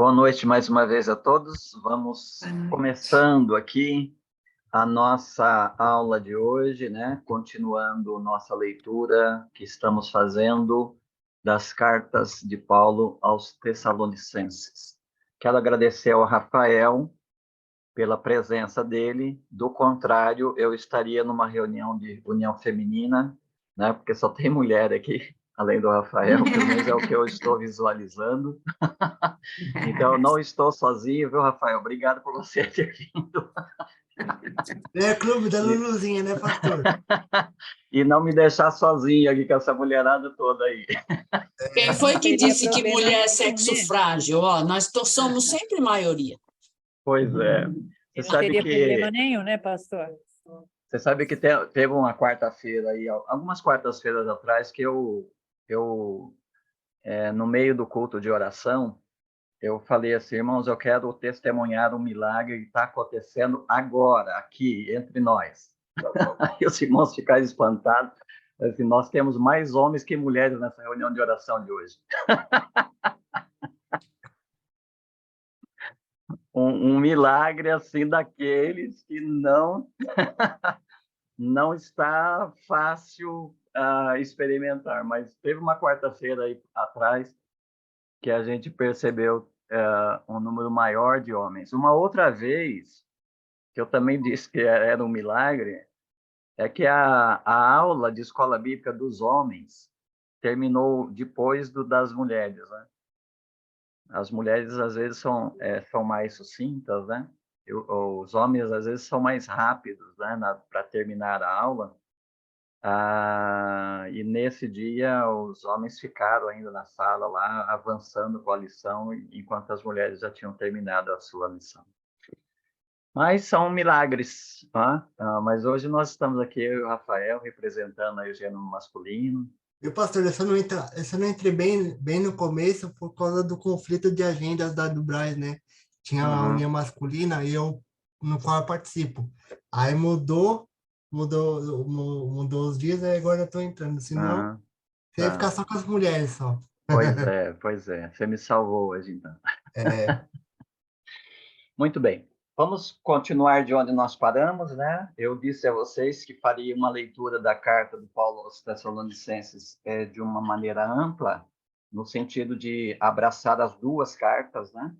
Boa noite mais uma vez a todos. Vamos começando aqui a nossa aula de hoje, né? Continuando nossa leitura que estamos fazendo das cartas de Paulo aos Tessalonicenses. Quero agradecer ao Rafael pela presença dele. Do contrário, eu estaria numa reunião de união feminina, né? Porque só tem mulher aqui, além do Rafael, pelo menos é o que eu estou visualizando. Então, eu não estou sozinho, viu, Rafael? Obrigado por você ter vindo. É clube da Luluzinha, né, pastor? E não me deixar sozinho aqui com essa mulherada toda aí. Quem foi que disse que problema mulher é nenhum, sexo né? frágil? Ó, nós somos sempre maioria. Pois é. Eu não teria problema nenhum, né, pastor? Você sabe que teve uma quarta-feira aí, algumas quartas-feiras atrás, que eu no meio do culto de oração, eu falei assim, irmãos, eu quero testemunhar um milagre que está acontecendo agora, aqui, entre nós. Aí os irmãos ficaram espantados. Assim, nós temos mais homens que mulheres nessa reunião de oração de hoje. Um milagre assim daqueles que não está fácil experimentar. Mas teve uma quarta-feira aí atrás que a gente percebeu um número maior de homens. Uma outra vez, que eu também disse que era um milagre, é que a aula de escola bíblica dos homens terminou depois das mulheres, né? As mulheres, às vezes, são mais sucintas, né? Os homens, às vezes, são mais rápidos, né? Para terminar a aula. E nesse dia, os homens ficaram ainda na sala lá, avançando com a lição, enquanto as mulheres já tinham terminado a sua lição. Mas são milagres, tá? Mas hoje nós estamos aqui, eu e o Rafael, representando aí o gênero masculino. E pastor, eu só não entrei bem no começo por causa do conflito de agendas do Braz, né? Tinha a Uhum. união masculina e eu, no qual eu participo. Aí mudou os dias, aí agora eu tô entrando. Senão, Uhum. você ia Tá. ficar só com as mulheres, só. Pois é. Você me salvou hoje, então. É, Muito bem. Vamos continuar de onde nós paramos, né? Eu disse a vocês que faria uma leitura da carta do Paulo aos Tessalonicenses de uma maneira ampla, no sentido de abraçar as duas cartas, né?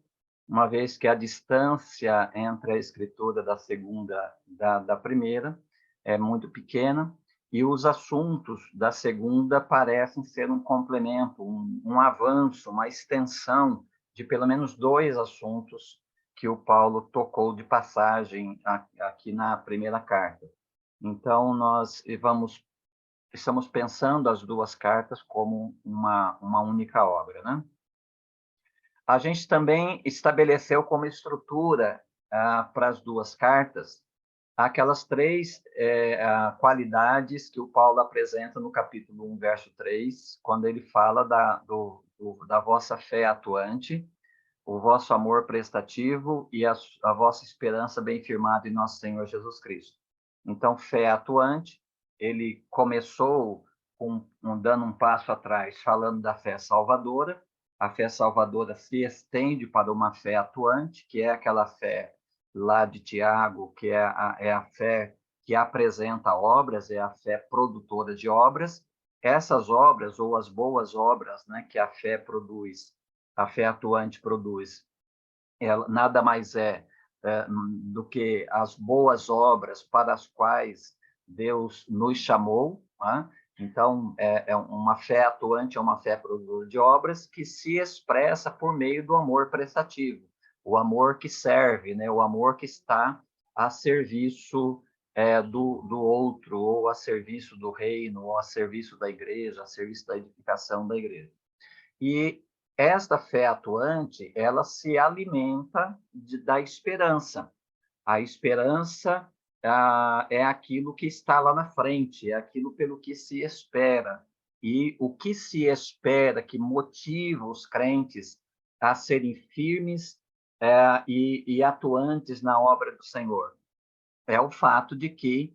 Uma vez que a distância entre a escritura da segunda da primeira é muito pequena, e os assuntos da segunda parecem ser um complemento, um avanço, uma extensão de pelo menos dois assuntos que o Paulo tocou de passagem aqui na primeira carta. Então, nós estamos pensando as duas cartas como uma única obra, né? A gente também estabeleceu como estrutura para as duas cartas aquelas três qualidades que o Paulo apresenta no capítulo 1, verso 3, quando ele fala da vossa fé atuante, o vosso amor prestativo e a vossa esperança bem firmada em nosso Senhor Jesus Cristo. Então, fé atuante, ele começou dando um passo atrás, falando da fé salvadora. A fé salvadora se estende para uma fé atuante, que é aquela fé lá de Tiago, que é a fé que apresenta obras, é a fé produtora de obras. Essas obras, ou as boas obras, né, que a fé produz, a fé atuante produz, ela nada mais do que as boas obras para as quais Deus nos chamou, né? Então, uma fé atuante, é uma fé produtora de obras que se expressa por meio do amor prestativo, o amor que serve, né? O amor que está a serviço do outro, ou a serviço do reino, ou a serviço da igreja, a serviço da edificação da igreja. E esta fé atuante, ela se alimenta da esperança. A esperança é aquilo que está lá na frente, é aquilo pelo que se espera. E o que se espera que motiva os crentes a serem firmes e atuantes na obra do Senhor? É o fato de que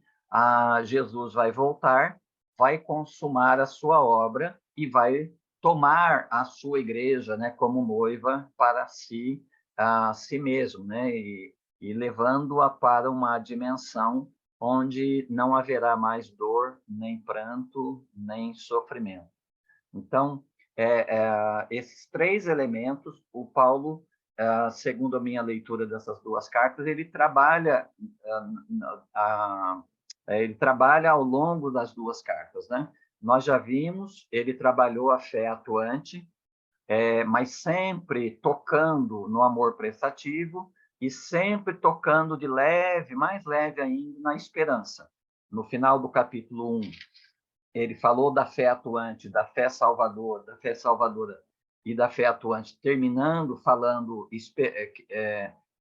Jesus vai voltar, vai consumar a sua obra e vai tomar a sua igreja, né, como noiva para si, a si mesmo, né, e levando-a para uma dimensão onde não haverá mais dor, nem pranto, nem sofrimento. Então, esses três elementos, o Paulo, segundo a minha leitura dessas duas cartas, ele trabalha ao longo das duas cartas, né? Nós já vimos, ele trabalhou a fé atuante, mas sempre tocando no amor prestativo e sempre tocando de leve, mais leve ainda, na esperança. No final do capítulo 1, ele falou da fé atuante, da fé salvadora e da fé atuante, terminando falando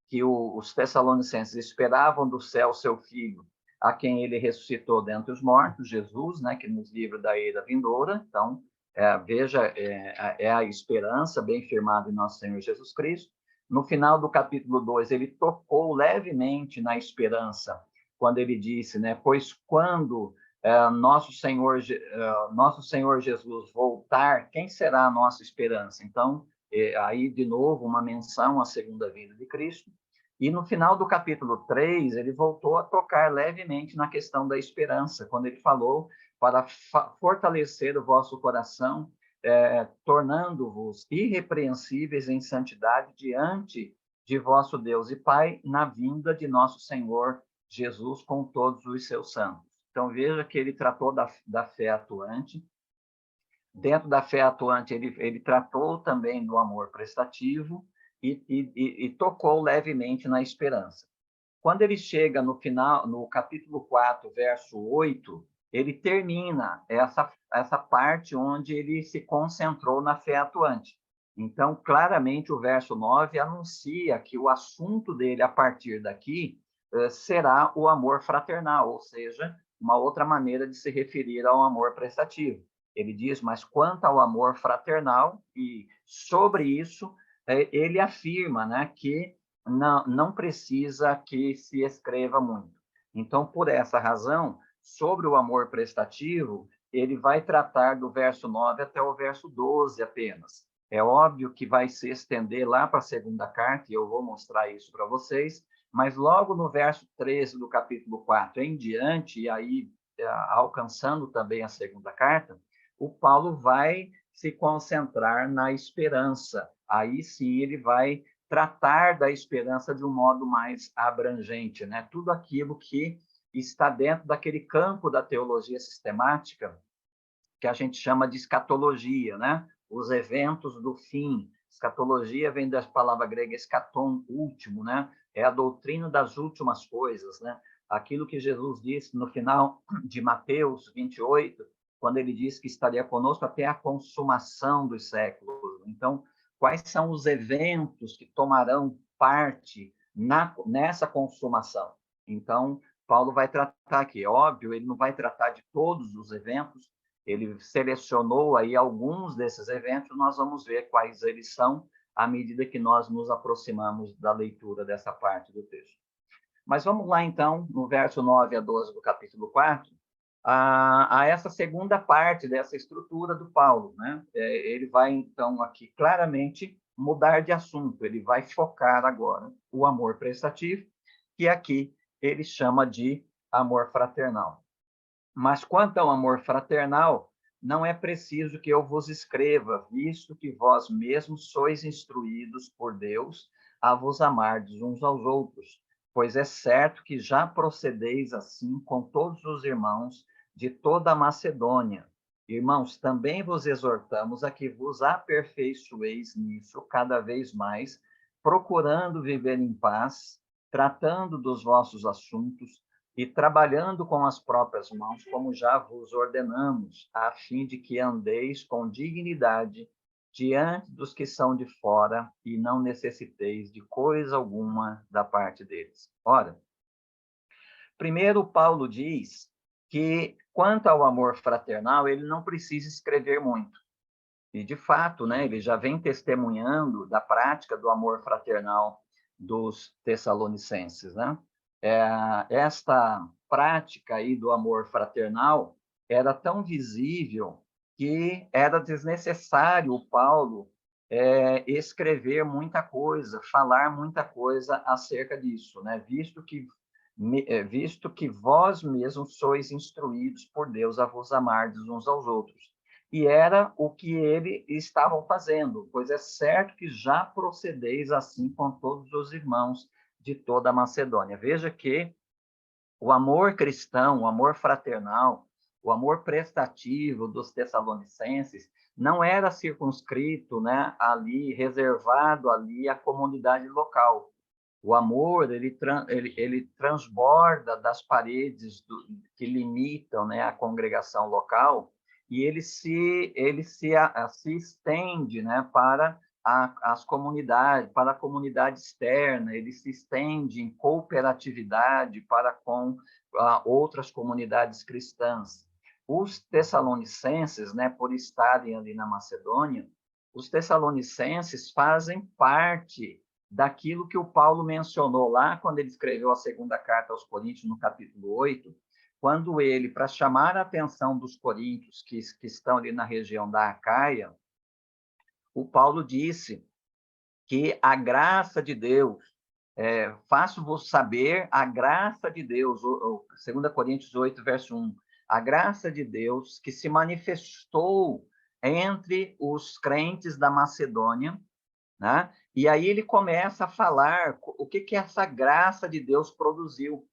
que os tessalonicenses esperavam do céu seu filho, a quem ele ressuscitou dentre os mortos, Jesus, né, que nos livra da era vindoura. Então, veja, a esperança bem firmada em nosso Senhor Jesus Cristo. No final do capítulo 2, ele tocou levemente na esperança, quando ele disse, né, pois quando nosso Senhor Jesus voltar, quem será a nossa esperança? Então, aí, de novo, uma menção à segunda vinda de Cristo. E no final do capítulo 3, ele voltou a tocar levemente na questão da esperança, quando ele falou para fortalecer o vosso coração, tornando-vos irrepreensíveis em santidade diante de vosso Deus e Pai, na vinda de nosso Senhor Jesus com todos os seus santos. Então, veja que ele tratou da fé atuante. Dentro da fé atuante, ele tratou também do amor prestativo e tocou levemente na esperança. Quando ele chega no final, no capítulo 4, verso 8, ele termina essa parte onde ele se concentrou na fé atuante. Então, claramente, o verso 9 anuncia que o assunto dele, a partir daqui, será o amor fraternal, ou seja, uma outra maneira de se referir ao amor prestativo. Ele diz, mas quanto ao amor fraternal, e sobre isso, ele afirma, né, que não precisa que se escreva muito. Então, por essa razão, sobre o amor prestativo, ele vai tratar do verso 9 até o verso 12 apenas. É óbvio que vai se estender lá para a segunda carta, e eu vou mostrar isso para vocês, mas logo no verso 13 do capítulo 4 em diante, e aí alcançando também a segunda carta, o Paulo vai se concentrar na esperança. Aí sim ele vai tratar da esperança de um modo mais abrangente, né? Tudo aquilo que está dentro daquele campo da teologia sistemática que a gente chama de escatologia, né? Os eventos do fim. Escatologia vem da palavra grega escaton, último, né? É a doutrina das últimas coisas, né? Aquilo que Jesus disse no final de Mateus 28, quando ele disse que estaria conosco até a consumação dos séculos. Então, quais são os eventos que tomarão parte nessa consumação? Então, Paulo vai tratar aqui. Óbvio, ele não vai tratar de todos os eventos, ele selecionou aí alguns desses eventos, nós vamos ver quais eles são à medida que nós nos aproximamos da leitura dessa parte do texto. Mas vamos lá, então, no verso 9 a 12 do capítulo 4, a essa segunda parte dessa estrutura do Paulo, né? Ele vai, então, aqui claramente mudar de assunto, ele vai focar agora o amor prestativo, que aqui ele chama de amor fraternal. Mas quanto ao amor fraternal, não é preciso que eu vos escreva, visto que vós mesmos sois instruídos por Deus a vos amardes uns aos outros, pois é certo que já procedeis assim com todos os irmãos de toda a Macedônia. Irmãos, também vos exortamos a que vos aperfeiçoeis nisso cada vez mais, procurando viver em paz, tratando dos vossos assuntos, e trabalhando com as próprias mãos, como já vos ordenamos, a fim de que andeis com dignidade diante dos que são de fora e não necessiteis de coisa alguma da parte deles. Ora, primeiro Paulo diz que, quanto ao amor fraternal, ele não precisa escrever muito. E, de fato, né, ele já vem testemunhando da prática do amor fraternal dos tessalonicenses, né? Esta prática aí do amor fraternal era tão visível que era desnecessário o Paulo escrever muita coisa, falar muita coisa acerca disso, né? Visto que vós mesmos sois instruídos por Deus a vos amardes uns aos outros. E era o que eles estavam fazendo, pois é certo que já procedeis assim com todos os irmãos de toda a Macedônia. Veja que o amor cristão, o amor fraternal, o amor prestativo dos tessalonicenses não era circunscrito, né, ali, reservado ali à comunidade local. O amor, ele transborda das paredes que limitam, né, a congregação local e se estende, né, para as comunidades, para a comunidade externa, ele se estende em cooperatividade para com outras comunidades cristãs. Os tessalonicenses, né, por estarem ali na Macedônia, os tessalonicenses fazem parte daquilo que o Paulo mencionou lá quando ele escreveu a segunda carta aos Coríntios, no capítulo 8, quando ele, para chamar a atenção dos coríntios que estão ali na região da Acaia, o Paulo disse que a graça de Deus, faço-vos saber a graça de Deus, 2 Coríntios 8, verso 1, a graça de Deus que se manifestou entre os crentes da Macedônia, né? E aí ele começa a falar o que essa graça de Deus produziu.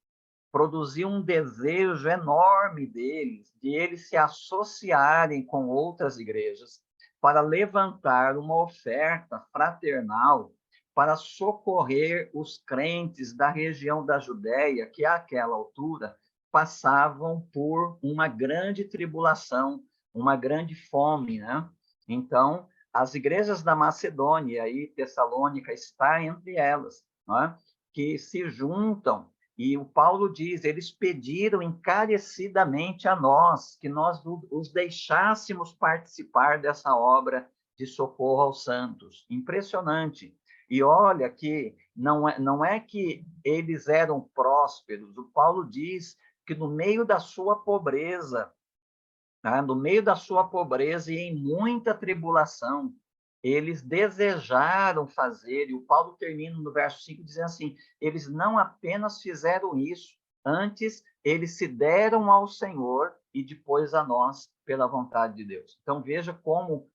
Produziu um desejo enorme deles, de eles se associarem com outras igrejas para levantar uma oferta fraternal para socorrer os crentes da região da Judéia, que àquela altura passavam por uma grande tribulação, uma grande fome, né? Então, as igrejas da Macedônia, e Tessalônica está entre elas, não é? Que se juntam, e o Paulo diz, eles pediram encarecidamente a nós, que nós os deixássemos participar dessa obra de socorro aos santos. Impressionante. E olha que não é que eles eram prósperos, o Paulo diz que no meio da sua pobreza, no meio da sua pobreza e em muita tribulação, eles desejaram fazer, e o Paulo termina no verso 5 dizendo assim, eles não apenas fizeram isso, antes eles se deram ao Senhor e depois a nós pela vontade de Deus. Então veja como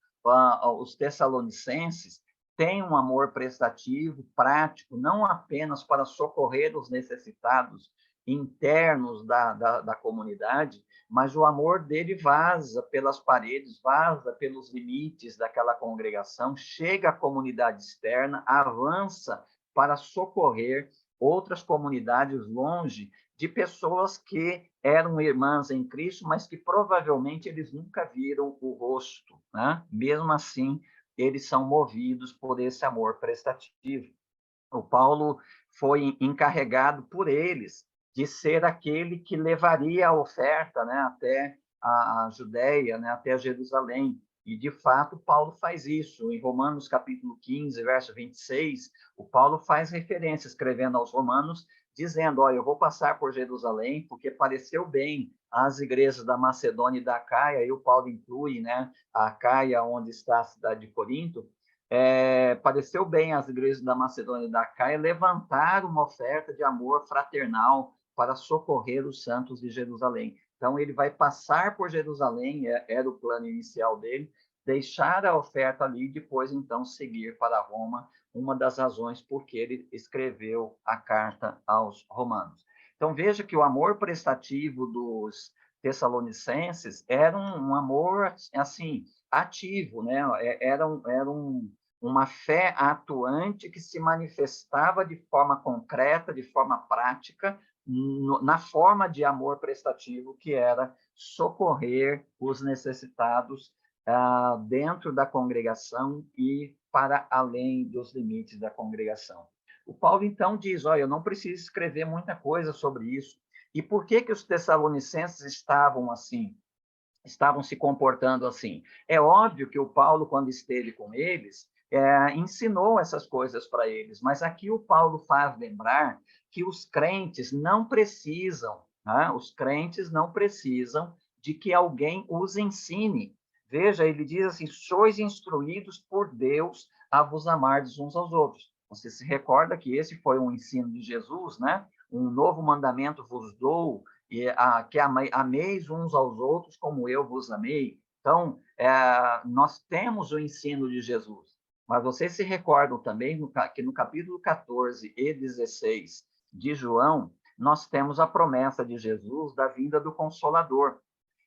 os tessalonicenses têm um amor prestativo, prático, não apenas para socorrer os necessitados internos da comunidade, mas o amor dele vaza pelas paredes, vaza pelos limites daquela congregação, chega à comunidade externa, avança para socorrer outras comunidades longe de pessoas que eram irmãs em Cristo, mas que provavelmente eles nunca viram o rosto, né? Mesmo assim, eles são movidos por esse amor prestativo. O Paulo foi encarregado por eles de ser aquele que levaria a oferta, né, até a Judéia, né, até Jerusalém. E, de fato, Paulo faz isso. Em Romanos, capítulo 15, verso 26, o Paulo faz referência, escrevendo aos romanos, dizendo, olha, eu vou passar por Jerusalém, porque pareceu bem às igrejas da Macedônia e da Acaia, e o Paulo inclui, né, a Acaia, onde está a cidade de Corinto, pareceu bem às igrejas da Macedônia e da Acaia levantar uma oferta de amor fraternal para socorrer os santos de Jerusalém. Então, ele vai passar por Jerusalém, era o plano inicial dele, deixar a oferta ali e depois, então, seguir para Roma, uma das razões por que ele escreveu a carta aos romanos. Então, veja que o amor prestativo dos tessalonicenses era um amor, assim, ativo, né? Era uma fé atuante que se manifestava de forma concreta, de forma prática, na forma de amor prestativo, que era socorrer os necessitados dentro da congregação e para além dos limites da congregação. O Paulo, então, diz, olha, eu não preciso escrever muita coisa sobre isso. E por que os tessalonicenses estavam assim? Estavam se comportando assim? É óbvio que o Paulo, quando esteve com eles, ensinou essas coisas para eles, mas aqui o Paulo faz lembrar que os crentes não precisam, né? Os crentes não precisam de que alguém os ensine, Veja, ele diz assim, sois instruídos por Deus a vos amardes uns aos outros. Você se recorda que esse foi um ensino de Jesus, né? Um novo mandamento vos dou, que ameis uns aos outros como eu vos amei. Então, nós temos o ensino de Jesus. Mas vocês se recordam também que no capítulo 14 e 16 de João, nós temos a promessa de Jesus da vinda do Consolador.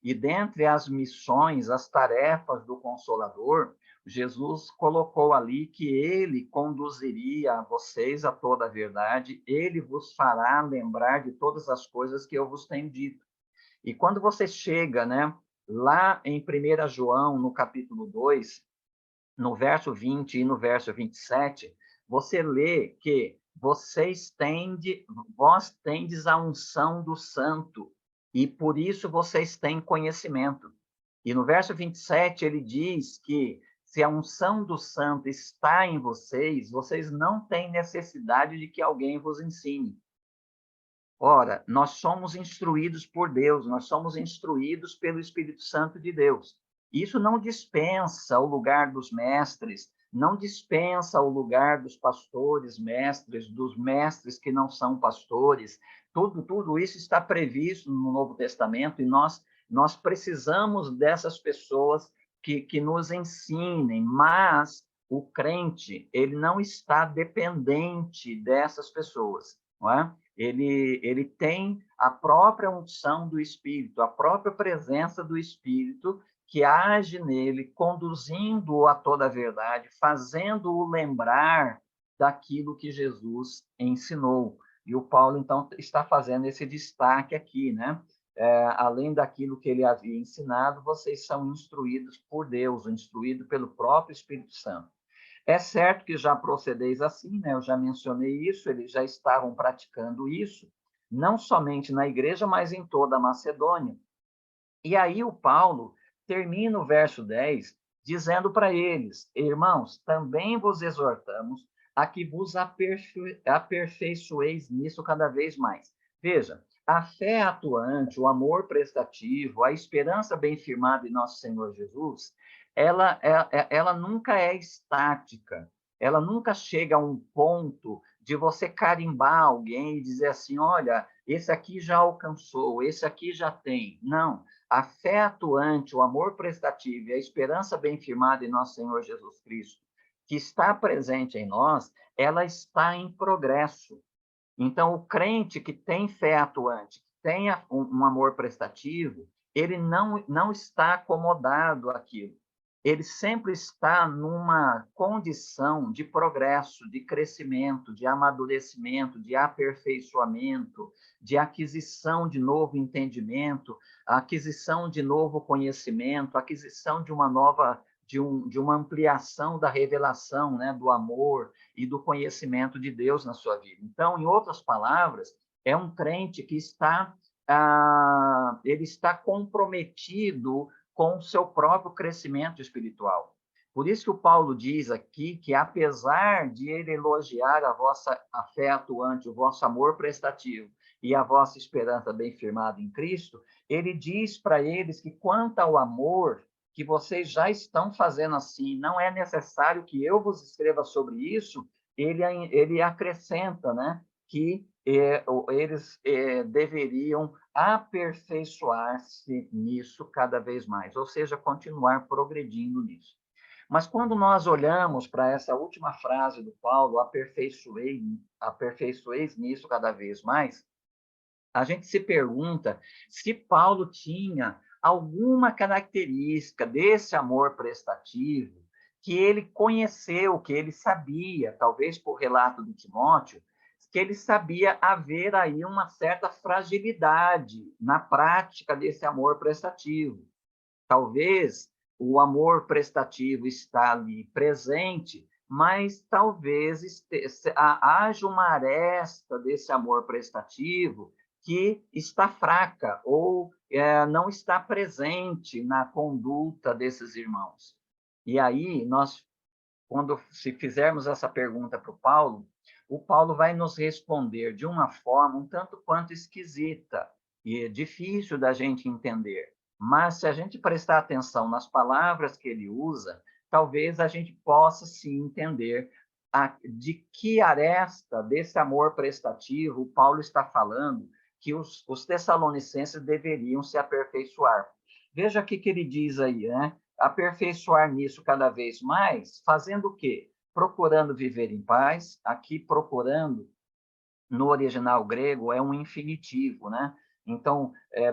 E dentre as missões, as tarefas do Consolador, Jesus colocou ali que ele conduziria vocês a toda a verdade, ele vos fará lembrar de todas as coisas que eu vos tenho dito. E quando você chega, né, lá em 1 João, no capítulo 2, no verso 20 e no verso 27, você lê que vós tendes a unção do santo, e por isso vocês têm conhecimento. E no verso 27, ele diz que se a unção do santo está em vocês, vocês não têm necessidade de que alguém vos ensine. Ora, nós somos instruídos por Deus, nós somos instruídos pelo Espírito Santo de Deus. Isso não dispensa o lugar dos mestres, não dispensa o lugar dos pastores, mestres, dos mestres que não são pastores. Tudo isso está previsto no Novo Testamento e nós precisamos dessas pessoas que nos ensinem, mas o crente, ele não está dependente dessas pessoas, não é? Ele tem a própria unção do Espírito, a própria presença do Espírito que age nele, conduzindo-o a toda a verdade, fazendo-o lembrar daquilo que Jesus ensinou. E o Paulo, então, está fazendo esse destaque aqui, né? Além daquilo que ele havia ensinado, vocês são instruídos por Deus, instruídos pelo próprio Espírito Santo. É certo que já procedeis assim, né? Eu já mencionei isso, eles já estavam praticando isso, não somente na igreja, mas em toda a Macedônia. E aí o Paulo termina o verso 10 dizendo para eles, irmãos, também vos exortamos a que vos aperfeiçoeis nisso cada vez mais. Veja, a fé atuante, o amor prestativo, a esperança bem firmada em nosso Senhor Jesus, ela nunca é estática, ela nunca chega a um ponto de você carimbar alguém e dizer assim, olha, esse aqui já alcançou, esse aqui já tem. Não, a fé atuante, o amor prestativo e a esperança bem firmada em nosso Senhor Jesus Cristo, que está presente em nós, ela está em progresso. Então, o crente que tem fé atuante, que tem um amor prestativo, ele não está acomodado àquilo. Ele sempre está numa condição de progresso, de crescimento, de amadurecimento, de aperfeiçoamento, de aquisição de novo entendimento, aquisição de novo conhecimento, aquisição de uma nova, de uma ampliação da revelação, né, do amor e do conhecimento de Deus na sua vida. Então, em outras palavras, é um crente que ele está comprometido com o seu próprio crescimento espiritual. Por isso que o Paulo diz aqui que, apesar de ele elogiar a fé atuante, o vosso amor prestativo e a vossa esperança bem firmada em Cristo, ele diz para eles que, quanto ao amor, que vocês já estão fazendo assim, não é necessário que eu vos escreva sobre isso, ele acrescenta, né, que eles deveriam aperfeiçoar-se nisso cada vez mais, ou seja, continuar progredindo nisso. Mas quando nós olhamos para essa última frase do Paulo, aperfeiçoeis nisso cada vez mais, a gente se pergunta se Paulo tinha alguma característica desse amor prestativo que ele conheceu, que ele sabia, talvez por relato de Timóteo, que ele sabia haver aí uma certa fragilidade na prática desse amor prestativo. Talvez o amor prestativo está ali presente, mas talvez haja uma aresta desse amor prestativo que está fraca ou não está presente na conduta desses irmãos. E aí, se fizermos essa pergunta para o Paulo vai nos responder de uma forma um tanto quanto esquisita e difícil da gente entender. mas se a gente prestar atenção nas palavras que ele usa, talvez a gente possa sim entender de que aresta desse amor prestativo Paulo está falando que os tessalonicenses deveriam se aperfeiçoar. Veja o que ele diz aí, né? Aperfeiçoar nisso cada vez mais, fazendo o quê? Procurando viver em paz, aqui procurando, no original grego, é um infinitivo, né? Então,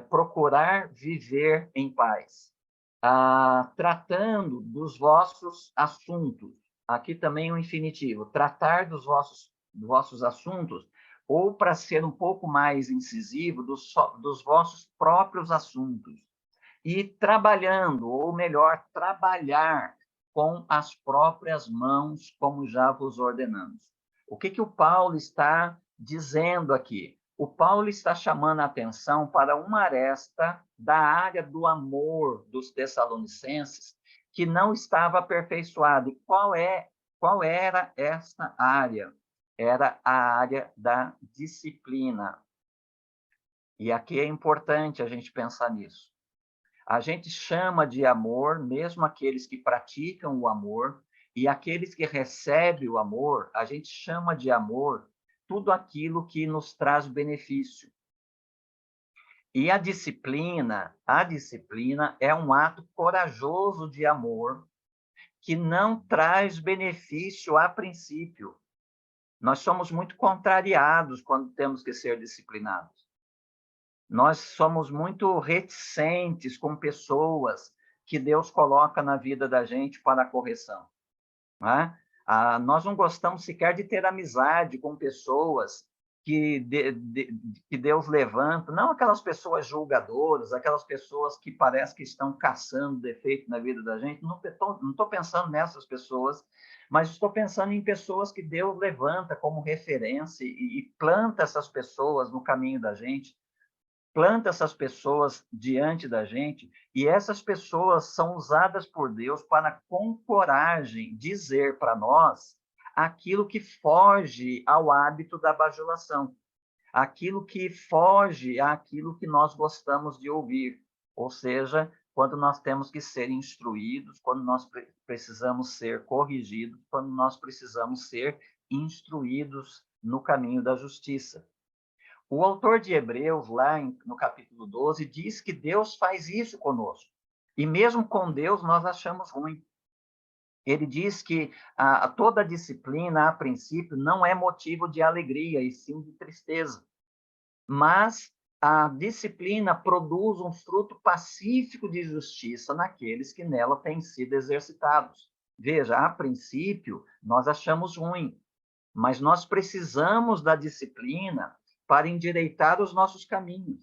procurar viver em paz. Tratando dos vossos assuntos, aqui também um infinitivo, tratar dos vossos assuntos, ou, para ser um pouco mais incisivo, dos vossos próprios assuntos. E trabalhando, ou melhor, trabalhar com as próprias mãos, como já vos ordenamos. O que o Paulo está dizendo aqui? O Paulo está chamando a atenção para uma aresta da área do amor dos tessalonicenses que não estava aperfeiçoada. E qual era esta área? Era a área da disciplina. E aqui é importante a gente pensar nisso. A gente chama de amor mesmo aqueles que praticam o amor, e aqueles que recebem o amor, a gente chama de amor tudo aquilo que nos traz benefício. E a disciplina é um ato corajoso de amor que não traz benefício a princípio. Nós somos muito contrariados quando temos que ser disciplinados. Nós somos muito reticentes com pessoas que Deus coloca na vida da gente para a correção. Né? Nós não gostamos sequer de ter amizade com pessoas que Deus levanta, não aquelas pessoas julgadoras, aquelas pessoas que parece que estão caçando defeito na vida da gente. Não estou pensando nessas pessoas, mas estou pensando em pessoas que Deus levanta como referência e planta essas pessoas no caminho da gente, planta essas pessoas diante da gente, e essas pessoas são usadas por Deus para, com coragem, dizer para nós aquilo que foge ao hábito da bajulação, aquilo que foge àquilo que nós gostamos de ouvir, ou seja, quando nós temos que ser instruídos, quando nós precisamos ser corrigidos, quando nós precisamos ser instruídos no caminho da justiça. O autor de Hebreus, lá no capítulo 12, diz que Deus faz isso conosco. E mesmo com Deus, nós achamos ruim. Ele diz que toda disciplina, a princípio, não é motivo de alegria, e sim de tristeza. Mas a disciplina produz um fruto pacífico de justiça naqueles que nela têm sido exercitados. Veja, a princípio, nós achamos ruim, mas nós precisamos da disciplina para endireitar os nossos caminhos.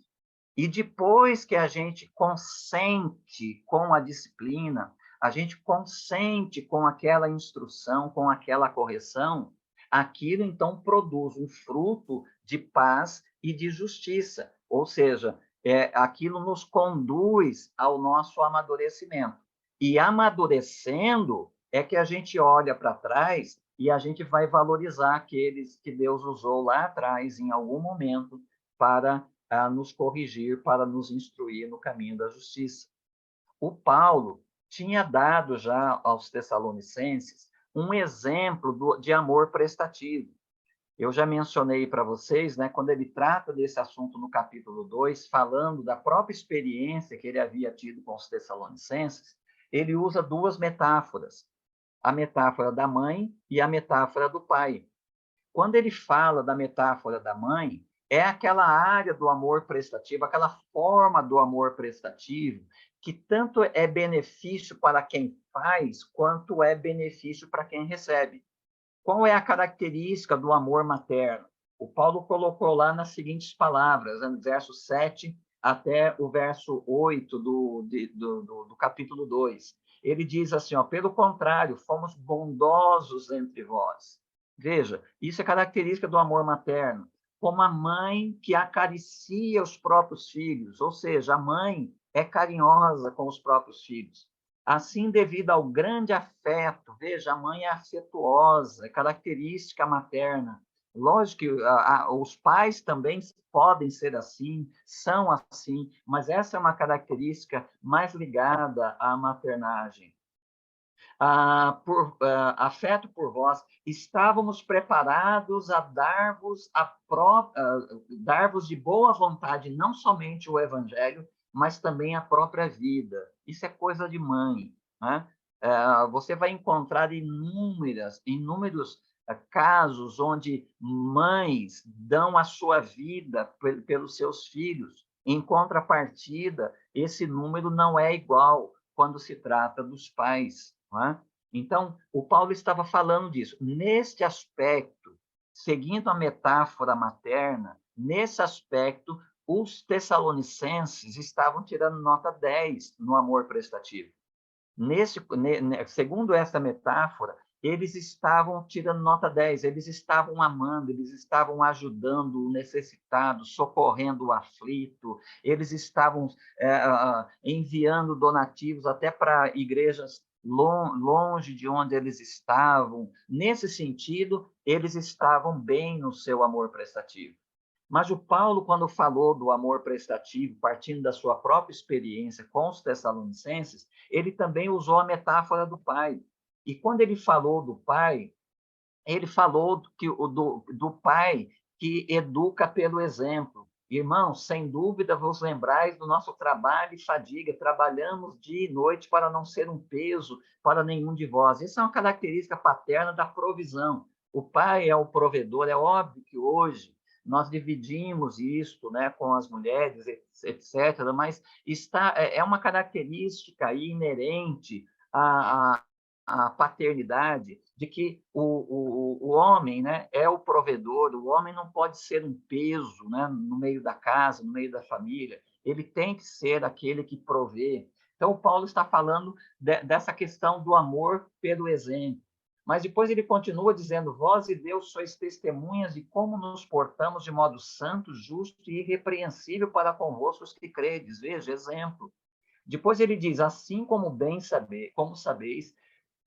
E depois que a gente consente com a disciplina, a gente consente com aquela instrução, com aquela correção, aquilo então produz um fruto de paz e de justiça. Ou seja, aquilo nos conduz ao nosso amadurecimento. E amadurecendo é que a gente olha para trás e a gente vai valorizar aqueles que Deus usou lá atrás, em algum momento, para nos corrigir, para nos instruir no caminho da justiça. O Paulo tinha dado já aos Tessalonicenses um exemplo de amor prestativo. Eu já mencionei para vocês, né, quando ele trata desse assunto no capítulo 2, falando da própria experiência que ele havia tido com os Tessalonicenses, ele usa duas metáforas, a metáfora da mãe e a metáfora do pai. Quando ele fala da metáfora da mãe, é aquela área do amor prestativo, aquela forma do amor prestativo, que tanto é benefício para quem faz, quanto é benefício para quem recebe. Qual é a característica do amor materno? O Paulo colocou lá nas seguintes palavras, no verso 7 até o verso 8 do capítulo 2. Ele diz assim, pelo contrário, fomos bondosos entre vós. Veja, isso é característica do amor materno, como a mãe que acaricia os próprios filhos, ou seja, a mãe é carinhosa com os próprios filhos. Assim, devido ao grande afeto, veja, a mãe é afetuosa, é característica materna, Lógico que os pais também podem ser assim, são assim, mas essa é uma característica mais ligada à maternagem. Afeto por vós, estávamos preparados a dar-vos de boa vontade não somente o evangelho, mas também a própria vida. Isso é coisa de mãe, né? Você vai encontrar inúmeros casos onde mães dão a sua vida pelos seus filhos. Em contrapartida, esse número não é igual quando se trata dos pais. Não é? Então, o Paulo estava falando disso. Neste aspecto, seguindo a metáfora materna, nesse aspecto, os tessalonicenses estavam tirando nota 10 no amor prestativo. Segundo essa metáfora, eles estavam tirando nota 10, eles estavam amando, eles estavam ajudando o necessitado, socorrendo o aflito, eles estavam enviando donativos até para igrejas longe de onde eles estavam. Nesse sentido, eles estavam bem no seu amor prestativo. Mas o Paulo, quando falou do amor prestativo, partindo da sua própria experiência com os tessalonicenses, ele também usou a metáfora do pai. E quando ele falou do pai, ele falou do pai que educa pelo exemplo. Irmãos, sem dúvida vos lembrais do nosso trabalho e fadiga. Trabalhamos dia e noite para não ser um peso para nenhum de vós. Isso é uma característica paterna da provisão. O pai é o provedor. É óbvio que hoje nós dividimos isso, né, com as mulheres, etc., mas é uma característica inerente à paternidade, de que o homem, né, é o provedor, o homem não pode ser um peso, né, no meio da casa, no meio da família, ele tem que ser aquele que provê. Então, o Paulo está falando dessa questão do amor pelo exemplo. Mas depois ele continua dizendo, vós e Deus sois testemunhas de como nos portamos de modo santo, justo e irrepreensível para convosco os que credes. Veja, exemplo. Depois ele diz, assim como como sabeis,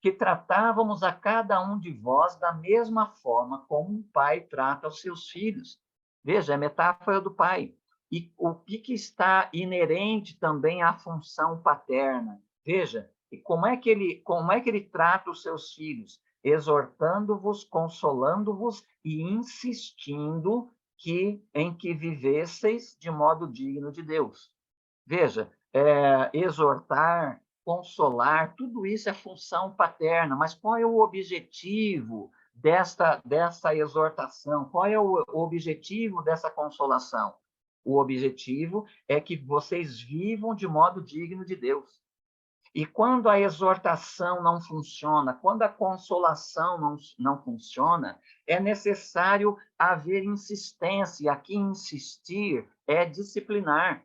que tratávamos a cada um de vós da mesma forma como um pai trata os seus filhos. Veja, é a metáfora do pai. E o que está inerente também à função paterna? Veja, e como é que ele trata os seus filhos? Exortando-vos, consolando-vos e insistindo em que vivesseis de modo digno de Deus. Veja, exortar, consolar, tudo isso é função paterna, mas qual é o objetivo dessa exortação? Qual é o objetivo dessa consolação? O objetivo é que vocês vivam de modo digno de Deus. E quando a exortação não funciona, quando a consolação não funciona, é necessário haver insistência. Aqui, insistir é disciplinar.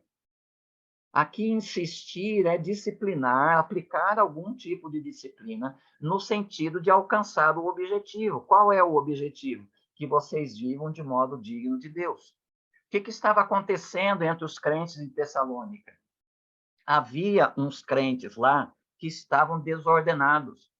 Aqui, insistir é disciplinar, aplicar algum tipo de disciplina no sentido de alcançar o objetivo. Qual é o objetivo? Que vocês vivam de modo digno de Deus. O que estava acontecendo entre os crentes em Tessalônica? Havia uns crentes lá que estavam desordenados.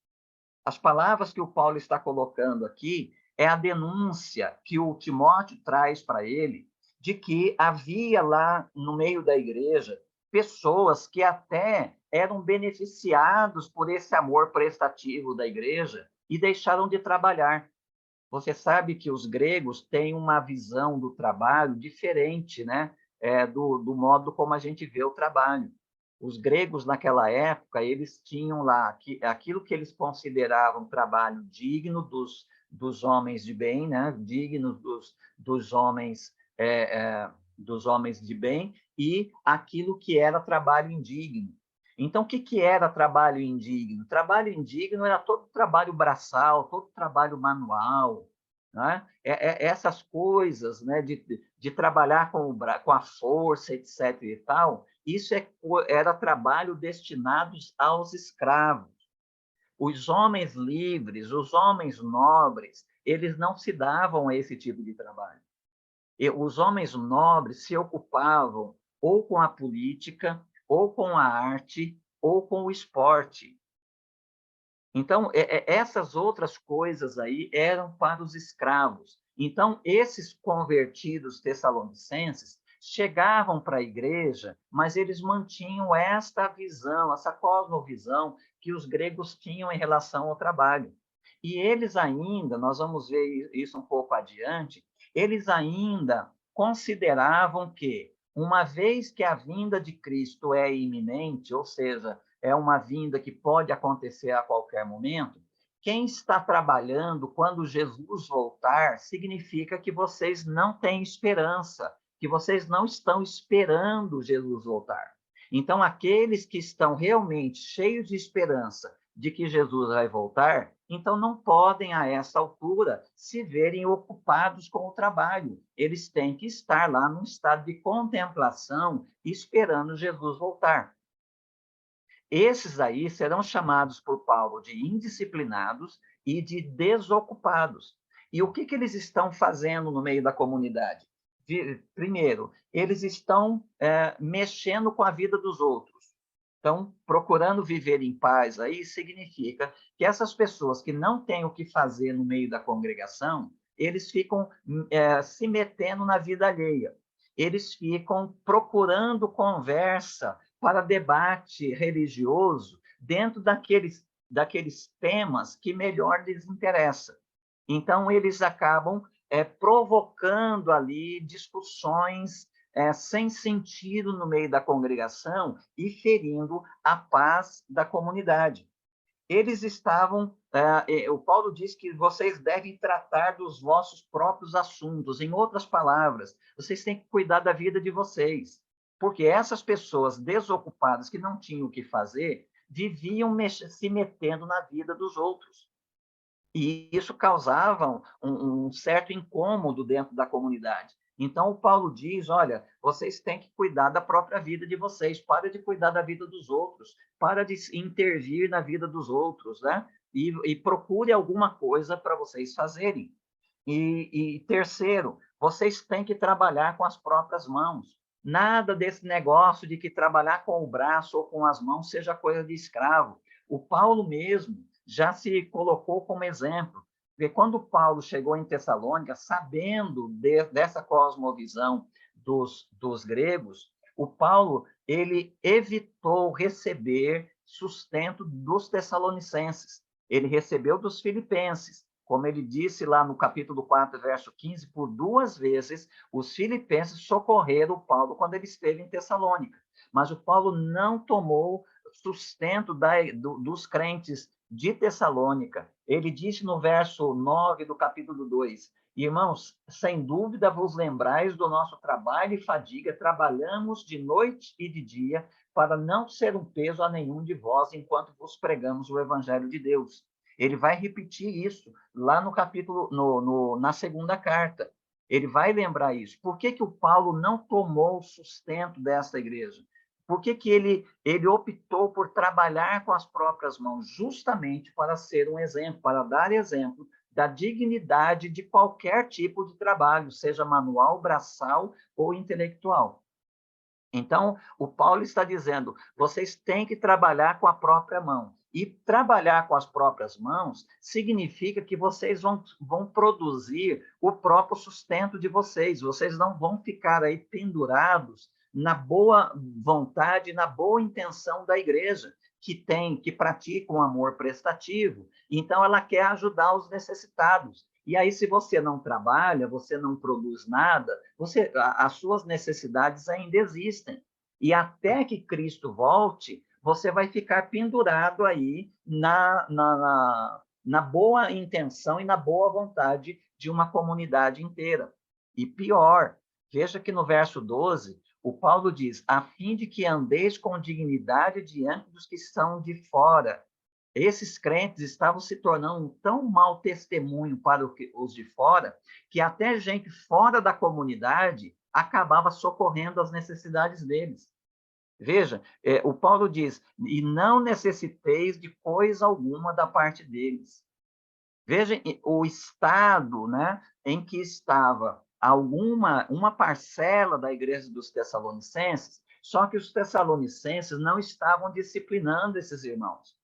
As palavras que o Paulo está colocando aqui é a denúncia que o Timóteo traz para ele de que havia lá no meio da igreja pessoas que até eram beneficiados por esse amor prestativo da igreja e deixaram de trabalhar. Você sabe que os gregos têm uma visão do trabalho diferente, né? Do modo como a gente vê o trabalho. Os gregos, naquela época, eles tinham lá aquilo que eles consideravam trabalho digno dos homens de bem, né? Digno dos homens de bem, e aquilo que era trabalho indigno. Então, o que era trabalho indigno? Trabalho indigno era todo trabalho braçal, todo trabalho manual, né? Essas coisas, né, de trabalhar com a força, etc. e tal, isso era trabalho destinado aos escravos. Os homens livres, os homens nobres, eles não se davam a esse tipo de trabalho. E os homens nobres se ocupavam ou com a política, ou com a arte, ou com o esporte. Então, essas outras coisas aí eram para os escravos. Então, esses convertidos tessalonicenses chegavam para a igreja, mas eles mantinham esta visão, essa cosmovisão que os gregos tinham em relação ao trabalho. E eles ainda, nós vamos ver isso um pouco adiante, eles ainda consideravam que, uma vez que a vinda de Cristo é iminente, ou seja, é uma vinda que pode acontecer a qualquer momento, quem está trabalhando quando Jesus voltar significa que vocês não têm esperança, que vocês não estão esperando Jesus voltar. Então, aqueles que estão realmente cheios de esperança de que Jesus vai voltar, então não podem, a essa altura, se verem ocupados com o trabalho. Eles têm que estar lá num estado de contemplação, esperando Jesus voltar. Esses aí serão chamados por Paulo de indisciplinados e de desocupados. E o que eles estão fazendo no meio da comunidade? Primeiro, eles estão mexendo com a vida dos outros. Então, procurando viver em paz aí significa que essas pessoas que não têm o que fazer no meio da congregação, eles ficam se metendo na vida alheia. Eles ficam procurando conversa para debate religioso dentro daqueles temas que melhor lhes interessa. Então, eles acabam provocando ali discussões sem sentido no meio da congregação e ferindo a paz da comunidade. Eles estavam... o Paulo diz que vocês devem tratar dos vossos próprios assuntos. Em outras palavras, vocês têm que cuidar da vida de vocês. Porque essas pessoas desocupadas que não tinham o que fazer, viviam se metendo na vida dos outros. E isso causava um certo incômodo dentro da comunidade. Então, o Paulo diz, olha, vocês têm que cuidar da própria vida de vocês, para de cuidar da vida dos outros, para de intervir na vida dos outros, né? E procure alguma coisa para vocês fazerem. E terceiro, vocês têm que trabalhar com as próprias mãos. Nada desse negócio de que trabalhar com o braço ou com as mãos seja coisa de escravo. O Paulo mesmo já se colocou como exemplo. Porque quando Paulo chegou em Tessalônica, sabendo dessa cosmovisão dos gregos, o Paulo ele evitou receber sustento dos tessalonicenses. Ele recebeu dos filipenses. Como ele disse lá no capítulo 4, verso 15, por 2 vezes os filipenses socorreram Paulo quando ele esteve em Tessalônica. Mas o Paulo não tomou sustento dos crentes de Tessalônica. Ele disse no verso 9 do capítulo 2, irmãos, sem dúvida vos lembrais do nosso trabalho e fadiga, trabalhamos de noite e de dia para não ser um peso a nenhum de vós enquanto vos pregamos o evangelho de Deus. Ele vai repetir isso lá no capítulo, na segunda carta. Ele vai lembrar isso. Por que o Paulo não tomou o sustento dessa igreja? Por que ele optou por trabalhar com as próprias mãos? Justamente para ser um exemplo, para dar exemplo da dignidade de qualquer tipo de trabalho, seja manual, braçal ou intelectual. Então, o Paulo está dizendo, vocês têm que trabalhar com a própria mão. E trabalhar com as próprias mãos significa que vocês vão produzir o próprio sustento de vocês. Vocês não vão ficar aí pendurados na boa vontade, na boa intenção da igreja, que pratica um amor prestativo. Então, ela quer ajudar os necessitados. E aí, se você não trabalha, você não produz nada, as suas necessidades ainda existem. E até que Cristo volte, você vai ficar pendurado aí na boa intenção e na boa vontade de uma comunidade inteira. E pior, veja que no verso 12, o Paulo diz, a fim de que andeis com dignidade diante dos que são de fora. Esses crentes estavam se tornando um tão mau testemunho para os de fora, que até gente fora da comunidade acabava socorrendo as necessidades deles. Veja, o Paulo diz, e não necessiteis de coisa alguma da parte deles. Veja o estado, né, em que estava uma parcela da igreja dos Tessalonicenses, só que os Tessalonicenses não estavam disciplinando esses irmãos.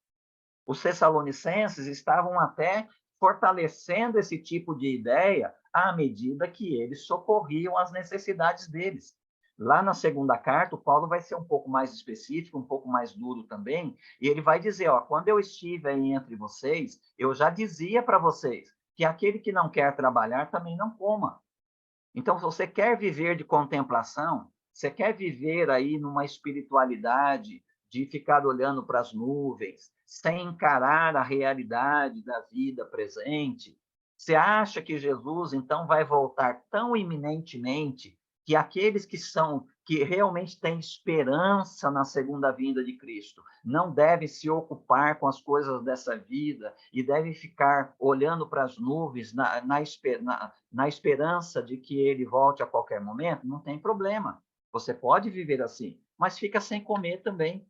Os Tessalonicenses estavam até fortalecendo esse tipo de ideia à medida que eles socorriam as necessidades deles. Lá na segunda carta, o Paulo vai ser um pouco mais específico, um pouco mais duro também, e ele vai dizer, ó, quando eu estive aí entre vocês, eu já dizia para vocês que aquele que não quer trabalhar também não coma. Então, se você quer viver de contemplação, você quer viver aí numa espiritualidade de ficar olhando para as nuvens, sem encarar a realidade da vida presente, você acha que Jesus, então, vai voltar tão iminentemente que aqueles que realmente têm esperança na segunda vinda de Cristo não devem se ocupar com as coisas dessa vida e devem ficar olhando para as nuvens na esperança de que ele volte a qualquer momento? Não tem problema. Você pode viver assim, mas fica sem comer também.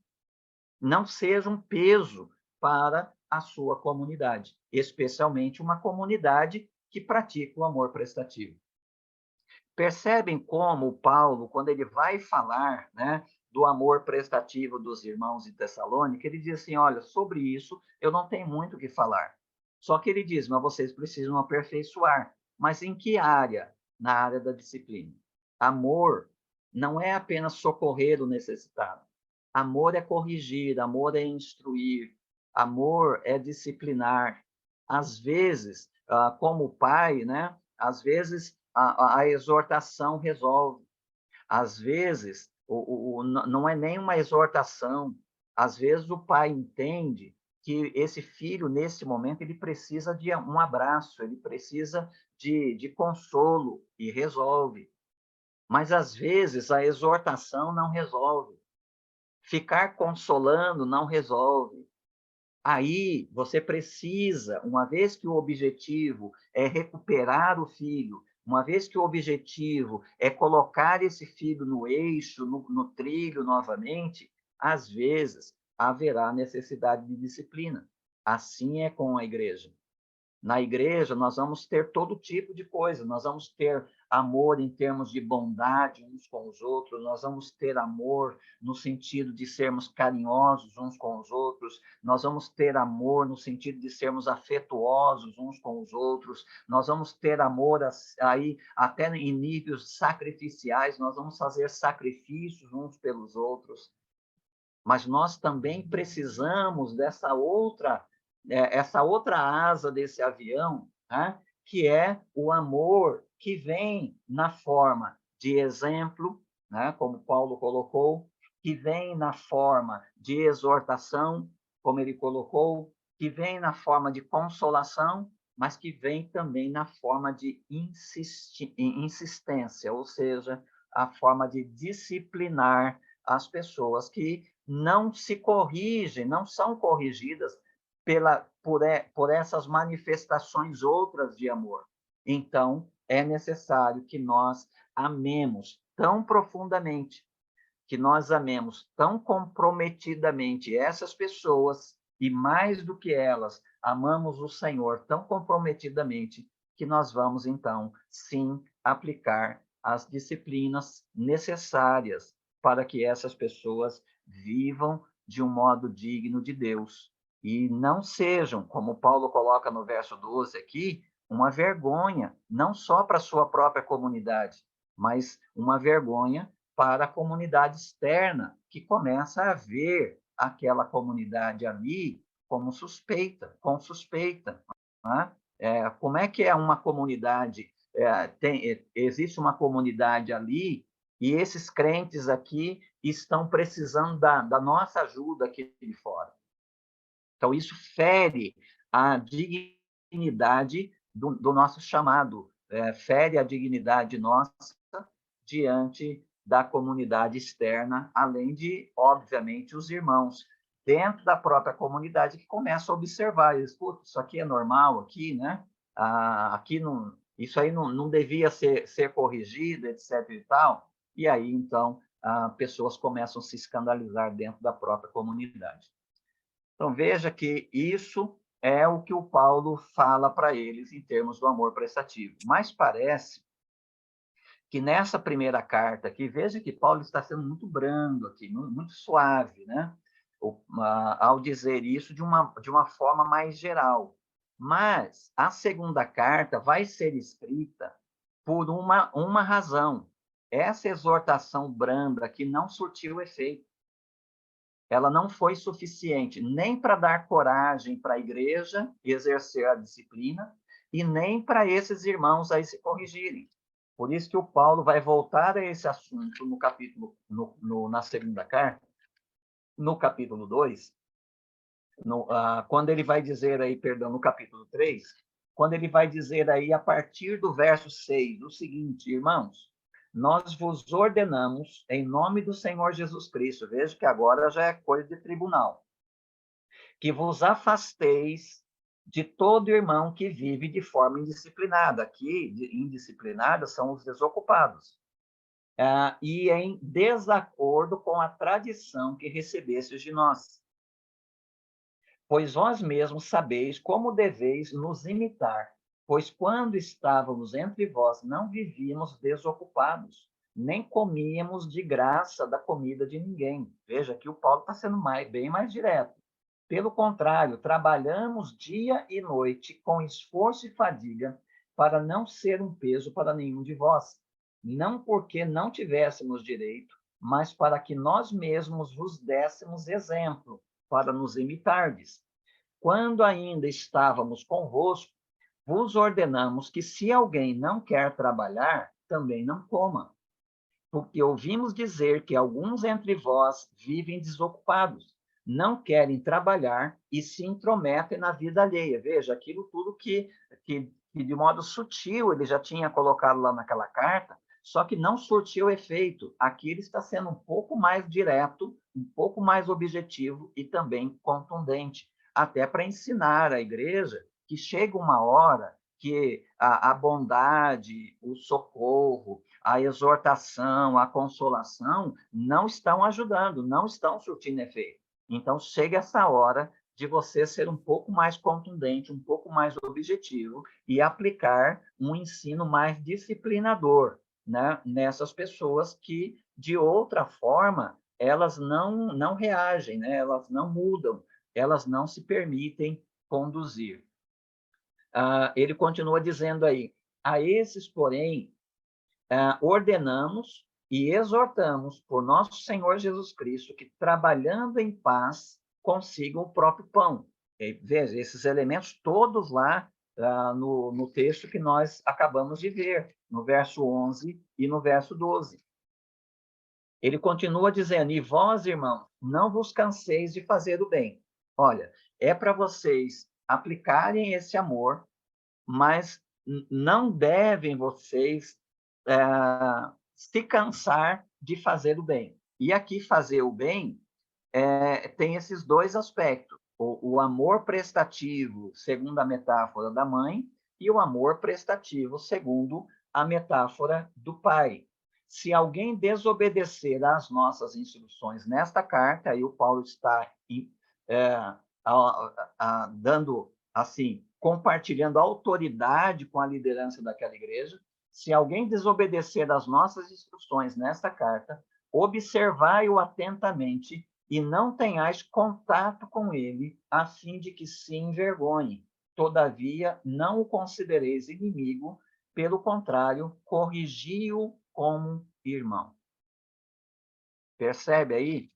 Não seja um peso para a sua comunidade, especialmente uma comunidade que pratica o amor prestativo. Percebem como o Paulo, quando ele vai falar, né, do amor prestativo dos irmãos de Tessalônica, ele diz assim, olha, sobre isso eu não tenho muito o que falar. Só que ele diz, mas vocês precisam aperfeiçoar. Mas em que área? Na área da disciplina. Amor não é apenas socorrer o necessitado. Amor é corrigir, amor é instruir, amor é disciplinar. Às vezes, como pai, né, às vezes a exortação resolve. Às vezes, não é nem uma exortação. Às vezes, o pai entende que esse filho, nesse momento, ele precisa de um abraço, ele precisa de consolo, e resolve. Mas, às vezes, a exortação não resolve. Ficar consolando não resolve. Aí você precisa, uma vez que o objetivo é recuperar o filho, uma vez que o objetivo é colocar esse filho no eixo, no trilho novamente, às vezes haverá necessidade de disciplina. Assim é com a igreja. Na igreja, nós vamos ter todo tipo de coisa. Nós vamos ter amor em termos de bondade uns com os outros, nós vamos ter amor no sentido de sermos carinhosos uns com os outros, nós vamos ter amor no sentido de sermos afetuosos uns com os outros, nós vamos ter amor aí até em níveis sacrificiais, nós vamos fazer sacrifícios uns pelos outros. Mas nós também precisamos essa outra asa desse avião, né? Que é o amor que vem na forma de exemplo, né? Como Paulo colocou, que vem na forma de exortação, como ele colocou, que vem na forma de consolação, mas que vem também na forma de insistência, ou seja, a forma de disciplinar as pessoas que não se corrigem, não são corrigidas por essas manifestações outras de amor. Então, é necessário que nós amemos tão profundamente, que nós amemos tão comprometidamente essas pessoas, e mais do que elas, amamos o Senhor tão comprometidamente, que nós vamos, então, sim, aplicar as disciplinas necessárias para que essas pessoas vivam de um modo digno de Deus e não sejam, como Paulo coloca no verso 12 aqui, uma vergonha, não só para a sua própria comunidade, mas uma vergonha para a comunidade externa, que começa a ver aquela comunidade ali como suspeita, com suspeita. Né? Como é que é uma comunidade? Existe uma comunidade ali e esses crentes aqui estão precisando da nossa ajuda aqui de fora. Então, isso fere a dignidade do nosso chamado, fere a dignidade nossa diante da comunidade externa, além de, obviamente, os irmãos dentro da própria comunidade que começam a observar, eles, isso aqui é normal, aqui, né? Aqui não, isso aí não devia ser corrigido, etc. e tal. E aí, então, pessoas começam a se escandalizar dentro da própria comunidade. Então, veja que isso é o que o Paulo fala para eles em termos do amor prestativo. Mas parece que nessa primeira carta aqui, veja que Paulo está sendo muito brando aqui, muito suave, né? Ao dizer isso de uma forma mais geral. Mas a segunda carta vai ser escrita por uma razão. Essa exortação branda que não surtiu efeito. Ela não foi suficiente nem para dar coragem para a igreja exercer a disciplina e nem para esses irmãos aí se corrigirem. Por isso que o Paulo vai voltar a esse assunto no capítulo, na segunda carta, no capítulo 2, quando ele vai dizer aí, perdão, no capítulo 3, quando ele vai dizer aí, a partir do verso 6, o seguinte: irmãos, nós vos ordenamos, em nome do Senhor Jesus Cristo, veja que agora já é coisa de tribunal, que vos afasteis de todo irmão que vive de forma indisciplinada. Aqui, indisciplinada são os desocupados. E em desacordo com a tradição que recebestes de nós. Pois vós mesmos sabeis como deveis nos imitar, pois quando estávamos entre vós, não vivíamos desocupados, nem comíamos de graça da comida de ninguém. Veja que o Paulo está sendo bem mais direto. Pelo contrário, trabalhamos dia e noite com esforço e fadiga para não ser um peso para nenhum de vós, não porque não tivéssemos direito, mas para que nós mesmos vos dessemos exemplo, para nos imitardes. Quando ainda estávamos convosco, vos ordenamos que se alguém não quer trabalhar, também não coma. Porque ouvimos dizer que alguns entre vós vivem desocupados, não querem trabalhar e se intrometem na vida alheia. Veja, aquilo tudo que de modo sutil ele já tinha colocado lá naquela carta, só que não surtiu efeito. Aqui ele está sendo um pouco mais direto, um pouco mais objetivo e também contundente, até para ensinar a igreja que chega uma hora que a bondade, o socorro, a exortação, a consolação não estão ajudando, não estão surtindo efeito. Então, chega essa hora de você ser um pouco mais contundente, um pouco mais objetivo e aplicar um ensino mais disciplinador, né, nessas pessoas que, de outra forma, elas não reagem, né, elas não mudam, elas não se permitem conduzir. Ele continua dizendo aí: a esses, porém, ordenamos e exortamos por nosso Senhor Jesus Cristo que, trabalhando em paz, consigam o próprio pão. Veja, esses elementos todos lá no texto que nós acabamos de ver, no verso 11 e no verso 12. Ele continua dizendo: e vós, irmãos, não vos canseis de fazer o bem. Olha, é para vocês aplicarem esse amor, mas não devem vocês se cansar de fazer o bem. E aqui, fazer o bem tem esses dois aspectos: o amor prestativo, segundo a metáfora da mãe, e o amor prestativo, segundo a metáfora do pai. Se alguém desobedecer às nossas instruções nesta carta, aí o Paulo está dando, assim, compartilhando autoridade com a liderança daquela igreja. Se alguém desobedecer às nossas instruções nesta carta, observai-o atentamente e não tenhais contato com ele, a fim de que se envergonhe. Todavia, não o considereis inimigo, pelo contrário, corrigi-o como irmão. Percebe aí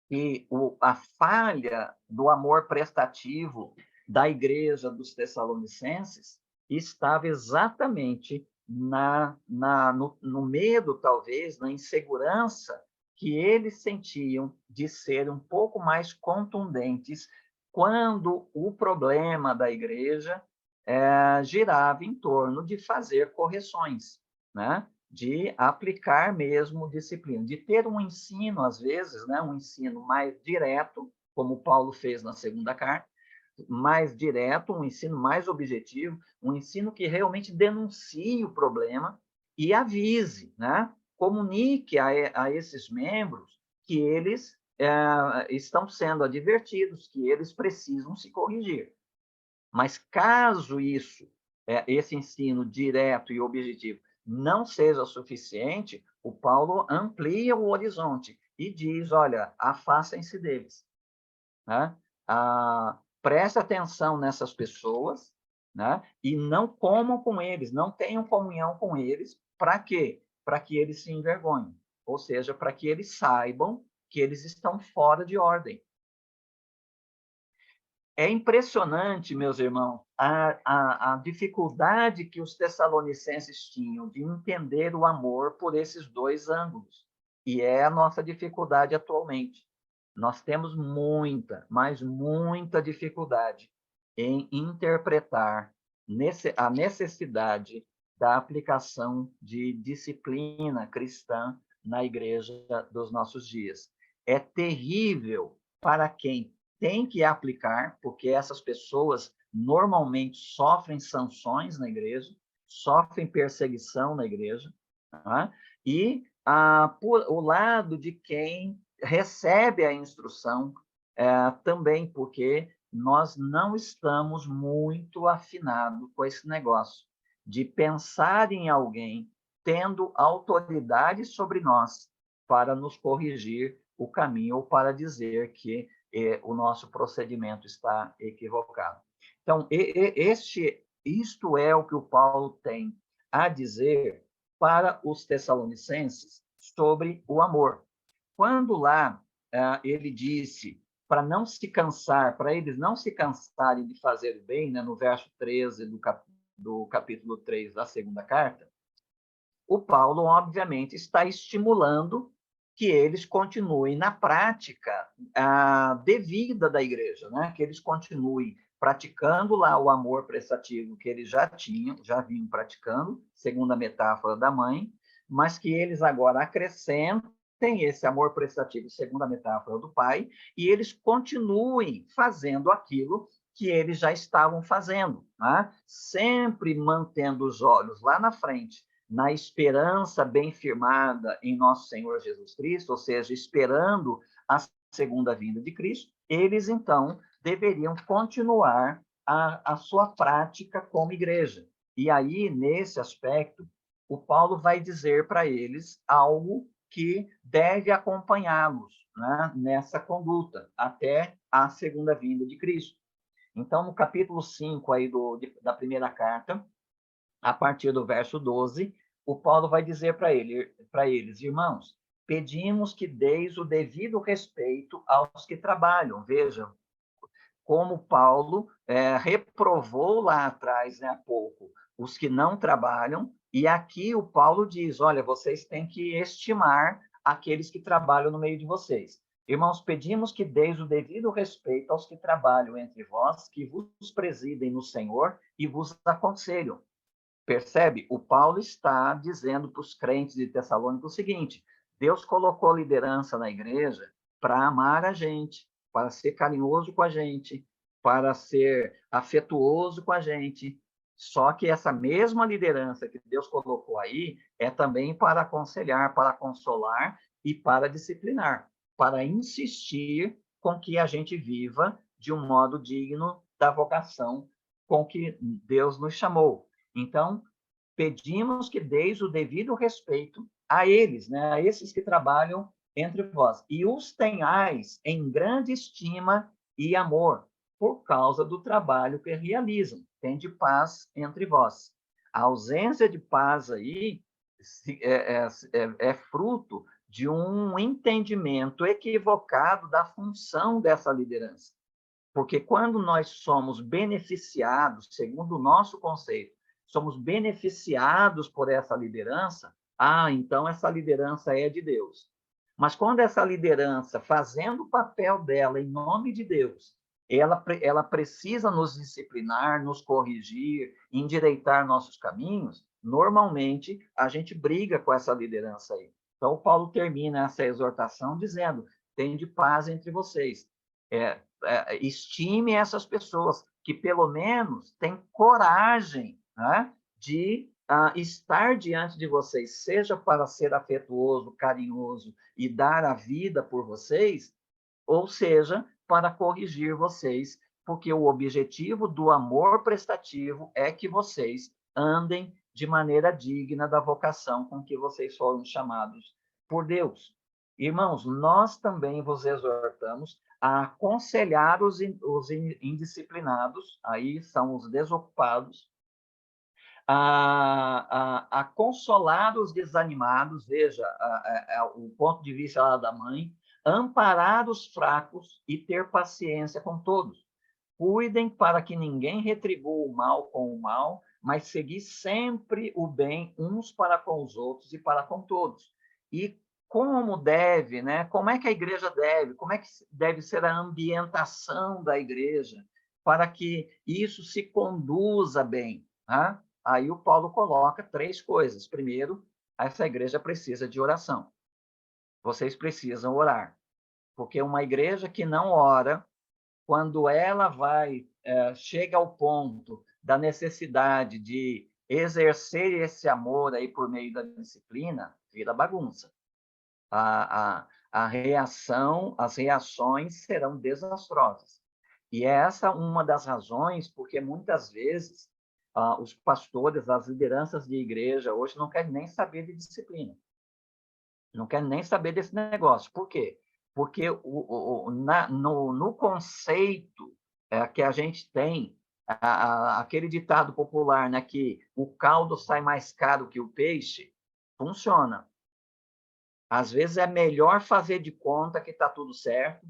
que a falha do amor prestativo da igreja dos Tessalonicenses estava exatamente no medo, talvez, na insegurança que eles sentiam de ser um pouco mais contundentes quando o problema da igreja girava em torno de fazer correções, né? De aplicar mesmo disciplina, de ter um ensino, às vezes, né? Um ensino mais direto, como Paulo fez na segunda carta, mais direto, um ensino mais objetivo, um ensino que realmente denuncie o problema e avise, né? Comunique a esses membros que eles estão sendo advertidos, que eles precisam se corrigir. Mas caso esse ensino direto e objetivo não seja suficiente, o Paulo amplia o horizonte e diz: olha, afastem-se deles, né? preste atenção nessas pessoas, né? E não comam com eles, não tenham comunhão com eles. Para quê? Para que eles se envergonhem. Ou seja, para que eles saibam que eles estão fora de ordem. É impressionante, meus irmãos, a dificuldade que os tessalonicenses tinham de entender o amor por esses dois ângulos. E é a nossa dificuldade atualmente. Nós temos muita, mas muita dificuldade em interpretar a necessidade da aplicação de disciplina cristã na igreja dos nossos dias. É terrível para quem tem que aplicar, porque essas pessoas normalmente sofrem sanções na igreja, sofrem perseguição na igreja, tá? E por o lado de quem recebe a instrução também, porque nós não estamos muito afinados com esse negócio de pensar em alguém tendo autoridade sobre nós para nos corrigir o caminho ou para dizer que o nosso procedimento está equivocado. Então, isto é o que o Paulo tem a dizer para os tessalonicenses sobre o amor. Quando lá ele disse para não se cansar, para eles não se cansarem de fazer o bem, né, no verso 13 do capítulo 3 da segunda carta, o Paulo, obviamente, está estimulando que eles continuem na prática devida da igreja, né? Que eles continuem praticando lá o amor prestativo que eles já vinham praticando, segundo a metáfora da mãe, mas que eles agora acrescentem esse amor prestativo, segundo a metáfora do pai, e eles continuem fazendo aquilo que eles já estavam fazendo, né? Sempre mantendo os olhos lá na frente, na esperança bem firmada em nosso Senhor Jesus Cristo, ou seja, esperando a segunda vinda de Cristo, eles, então, deveriam continuar a sua prática como igreja. E aí, nesse aspecto, o Paulo vai dizer para eles algo que deve acompanhá-los, né, nessa conduta, até a segunda vinda de Cristo. Então, no capítulo 5 aí da primeira carta, a partir do verso 12, o Paulo vai dizer para eles, irmãos, pedimos que deis o devido respeito aos que trabalham. Vejam como Paulo reprovou lá atrás, né, há pouco, os que não trabalham, e aqui o Paulo diz, olha, vocês têm que estimar aqueles que trabalham no meio de vocês. Irmãos, pedimos que deis o devido respeito aos que trabalham entre vós, que vos presidem no Senhor e vos aconselham. Percebe? O Paulo está dizendo para os crentes de Tessalônica o seguinte: Deus colocou liderança na igreja para amar a gente, para ser carinhoso com a gente, para ser afetuoso com a gente. Só que essa mesma liderança que Deus colocou aí é também para aconselhar, para consolar e para disciplinar, para insistir com que a gente viva de um modo digno da vocação com que Deus nos chamou. Então, pedimos que deis o devido respeito a eles, né, a esses que trabalham entre vós, e os tenhais em grande estima e amor, por causa do trabalho que realizam. Tende paz entre vós. A ausência de paz aí é fruto de um entendimento equivocado da função dessa liderança. Porque quando nós somos beneficiados, segundo o nosso conceito, somos beneficiados por essa liderança, então essa liderança é de Deus. Mas quando essa liderança, fazendo o papel dela em nome de Deus, ela precisa nos disciplinar, nos corrigir, endireitar nossos caminhos, normalmente a gente briga com essa liderança aí. Então, o Paulo termina essa exortação dizendo, tende paz entre vocês. Estime essas pessoas que, pelo menos, têm coragem, né, de estar diante de vocês, seja para ser afetuoso, carinhoso e dar a vida por vocês, ou seja, para corrigir vocês, porque o objetivo do amor prestativo é que vocês andem de maneira digna da vocação com que vocês foram chamados por Deus. Irmãos, nós também vos exortamos a aconselhar os indisciplinados, aí são os desocupados, a consolar os desanimados, veja, o ponto de vista lá da mãe, amparar os fracos e ter paciência com todos. Cuidem para que ninguém retribua o mal com o mal, mas seguir sempre o bem uns para com os outros e para com todos. E como deve, né? Como é que a igreja deve? Como é que deve ser a ambientação da igreja para que isso se conduza bem? Tá? Aí o Paulo coloca 3 coisas. Primeiro, essa igreja precisa de oração. Vocês precisam orar, porque uma igreja que não ora, quando ela chega ao ponto da necessidade de exercer esse amor aí por meio da disciplina, vira bagunça. As reações serão desastrosas. E essa é uma das razões porque muitas vezes os pastores, as lideranças de igreja hoje não querem nem saber de disciplina. Não querem nem saber desse negócio. Por quê? Porque no conceito que a gente tem, aquele ditado popular, né, que o caldo sai mais caro que o peixe, funciona. Às vezes é melhor fazer de conta que está tudo certo,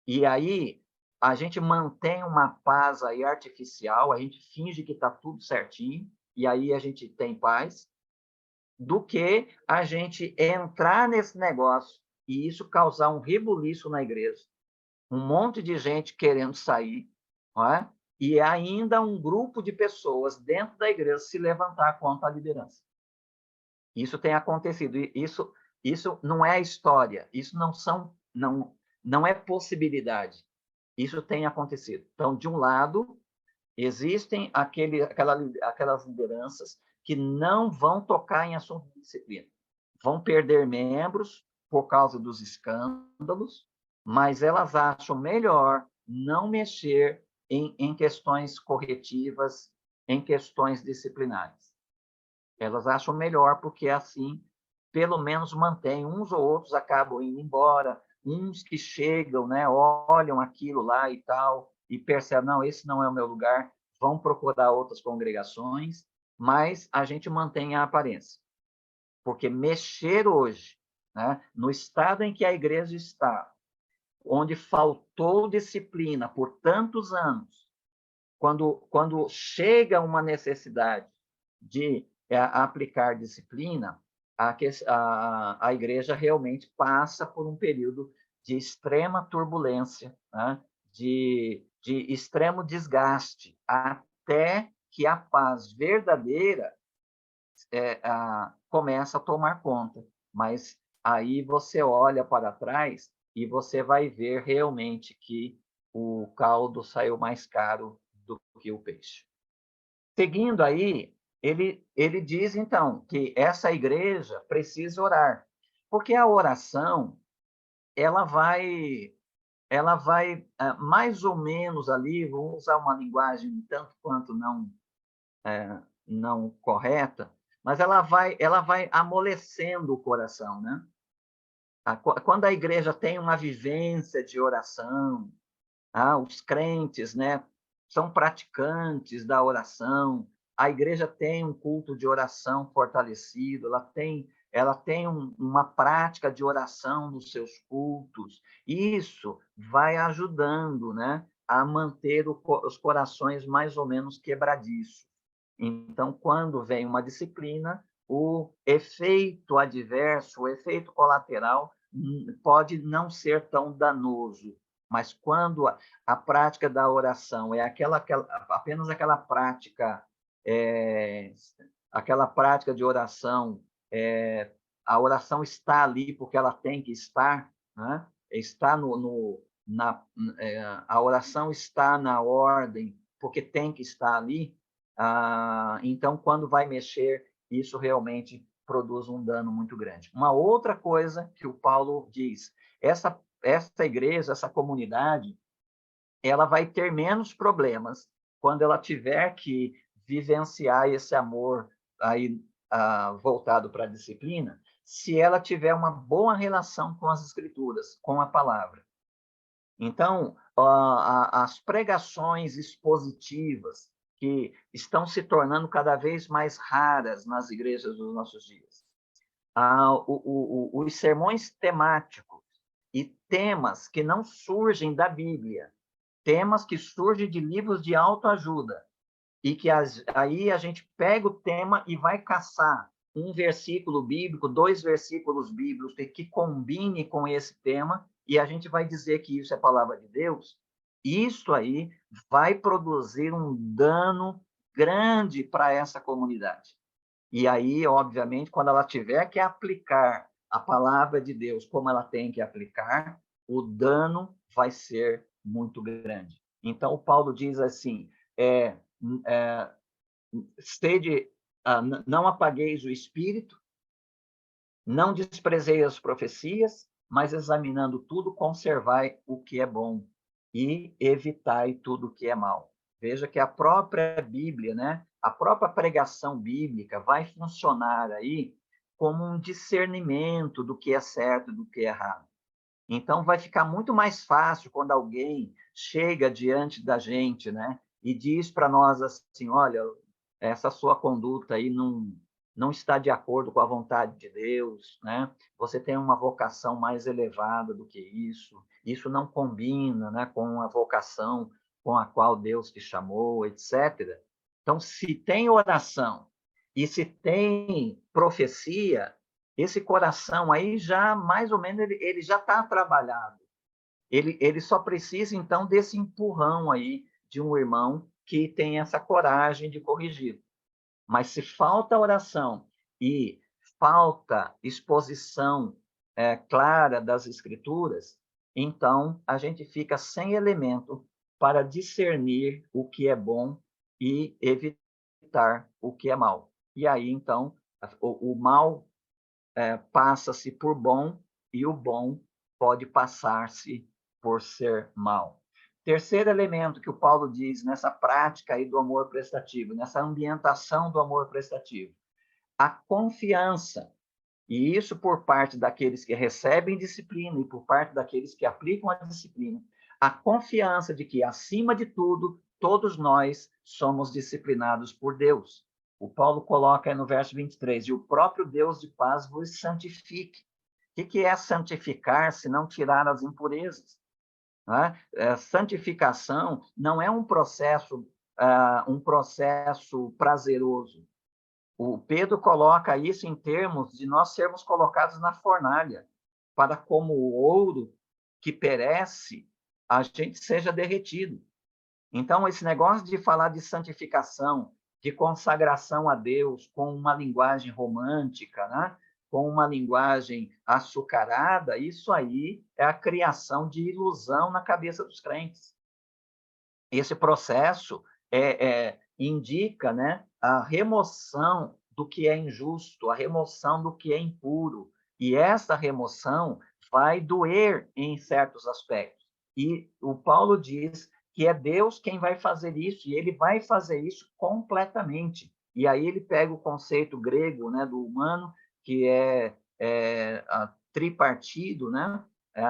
e aí a gente mantém uma paz aí artificial, a gente finge que está tudo certinho, e aí a gente tem paz, do que a gente entrar nesse negócio e isso causar um rebuliço na igreja. Um monte de gente querendo sair, não é? E ainda um grupo de pessoas dentro da igreja se levantar contra a liderança. Isso tem acontecido. Isso não é história. Isso não é possibilidade. Isso tem acontecido. Então, de um lado, existem aquelas lideranças que não vão tocar em assunto de disciplina. Vão perder membros por causa dos escândalos, mas elas acham melhor não mexer em questões corretivas, em questões disciplinares. Elas acham melhor porque assim, pelo menos mantém, uns ou outros acabam indo embora, uns que chegam, né, olham aquilo lá e tal, e percebem, não, esse não é o meu lugar, vão procurar outras congregações, mas a gente mantém a aparência. Porque mexer hoje, né, no estado em que a igreja está, onde faltou disciplina por tantos anos, quando chega uma necessidade de aplicar disciplina, a igreja realmente passa por um período de extrema turbulência, né? de extremo desgaste, até que a paz verdadeira começa a tomar conta. Mas aí você olha para trás e você vai ver realmente que o caldo saiu mais caro do que o peixe. Seguindo aí, ele diz, então, que essa igreja precisa orar, porque a oração, ela vai mais ou menos ali, vou usar uma linguagem tanto quanto não correta, mas ela vai amolecendo o coração, né? Quando a igreja tem uma vivência de oração, os crentes, né, são praticantes da oração, a igreja tem um culto de oração fortalecido, ela tem uma prática de oração nos seus cultos. Isso vai ajudando, né, a manter os corações mais ou menos quebradiços. Então, quando vem uma disciplina, o efeito adverso, o efeito colateral, pode não ser tão danoso, mas quando a prática da oração é apenas aquela prática de oração, a oração está ali porque ela tem que estar, né? A oração está na ordem porque tem que estar ali. Então, quando vai mexer, isso realmente produz um dano muito grande. Uma outra coisa que o Paulo diz, essa igreja, essa comunidade, ela vai ter menos problemas quando ela tiver que vivenciar esse amor aí voltado para a disciplina, se ela tiver uma boa relação com as escrituras, com a palavra. Então, as pregações expositivas que estão se tornando cada vez mais raras nas igrejas dos nossos dias. Os sermões temáticos e temas que não surgem da Bíblia, temas que surgem de livros de autoajuda, e que aí a gente pega o tema e vai caçar um versículo bíblico, 2 versículos bíblicos que combine com esse tema, e a gente vai dizer que isso é palavra de Deus. Isso aí vai produzir um dano grande para essa comunidade. E aí, obviamente, quando ela tiver que aplicar a palavra de Deus como ela tem que aplicar, o dano vai ser muito grande. Então, o Paulo diz assim, não apagueis o espírito, não desprezeis as profecias, mas examinando tudo, conservai o que é bom e evitai tudo o que é mal. Veja que a própria Bíblia, né, a própria pregação bíblica vai funcionar aí como um discernimento do que é certo e do que é errado. Então, vai ficar muito mais fácil quando alguém chega diante da gente, né, e diz para nós assim, olha, essa sua conduta aí não está de acordo com a vontade de Deus, né? Você tem uma vocação mais elevada do que isso não combina, né, com a vocação com a qual Deus te chamou, etc. Então, se tem oração e se tem profecia, esse coração aí já, mais ou menos, ele já está trabalhado. Ele só precisa, então, desse empurrão aí de um irmão que tem essa coragem de corrigir. Mas se falta oração e falta exposição clara das Escrituras, então a gente fica sem elemento para discernir o que é bom e evitar o que é mal. E aí, então, o mal passa-se por bom e o bom pode passar-se por ser mal. Terceiro elemento que o Paulo diz nessa prática aí do amor prestativo, nessa ambientação do amor prestativo, a confiança. E isso por parte daqueles que recebem disciplina e por parte daqueles que aplicam a disciplina. A confiança de que, acima de tudo, todos nós somos disciplinados por Deus. O Paulo coloca aí no verso 23, e o próprio Deus de paz vos santifique. O que é santificar se não tirar as impurezas? Santificação não é um processo prazeroso. O Pedro coloca isso em termos de nós sermos colocados na fornalha, para como o ouro que perece, a gente seja derretido. Então, esse negócio de falar de santificação, de consagração a Deus com uma linguagem romântica, né? Com uma linguagem açucarada, isso aí é a criação de ilusão na cabeça dos crentes. Esse processo indica, né, a remoção do que é injusto, a remoção do que é impuro. E essa remoção vai doer em certos aspectos. E o Paulo diz que é Deus quem vai fazer isso, e ele vai fazer isso completamente. E aí ele pega o conceito grego, né, do humano, que é tripartido, né,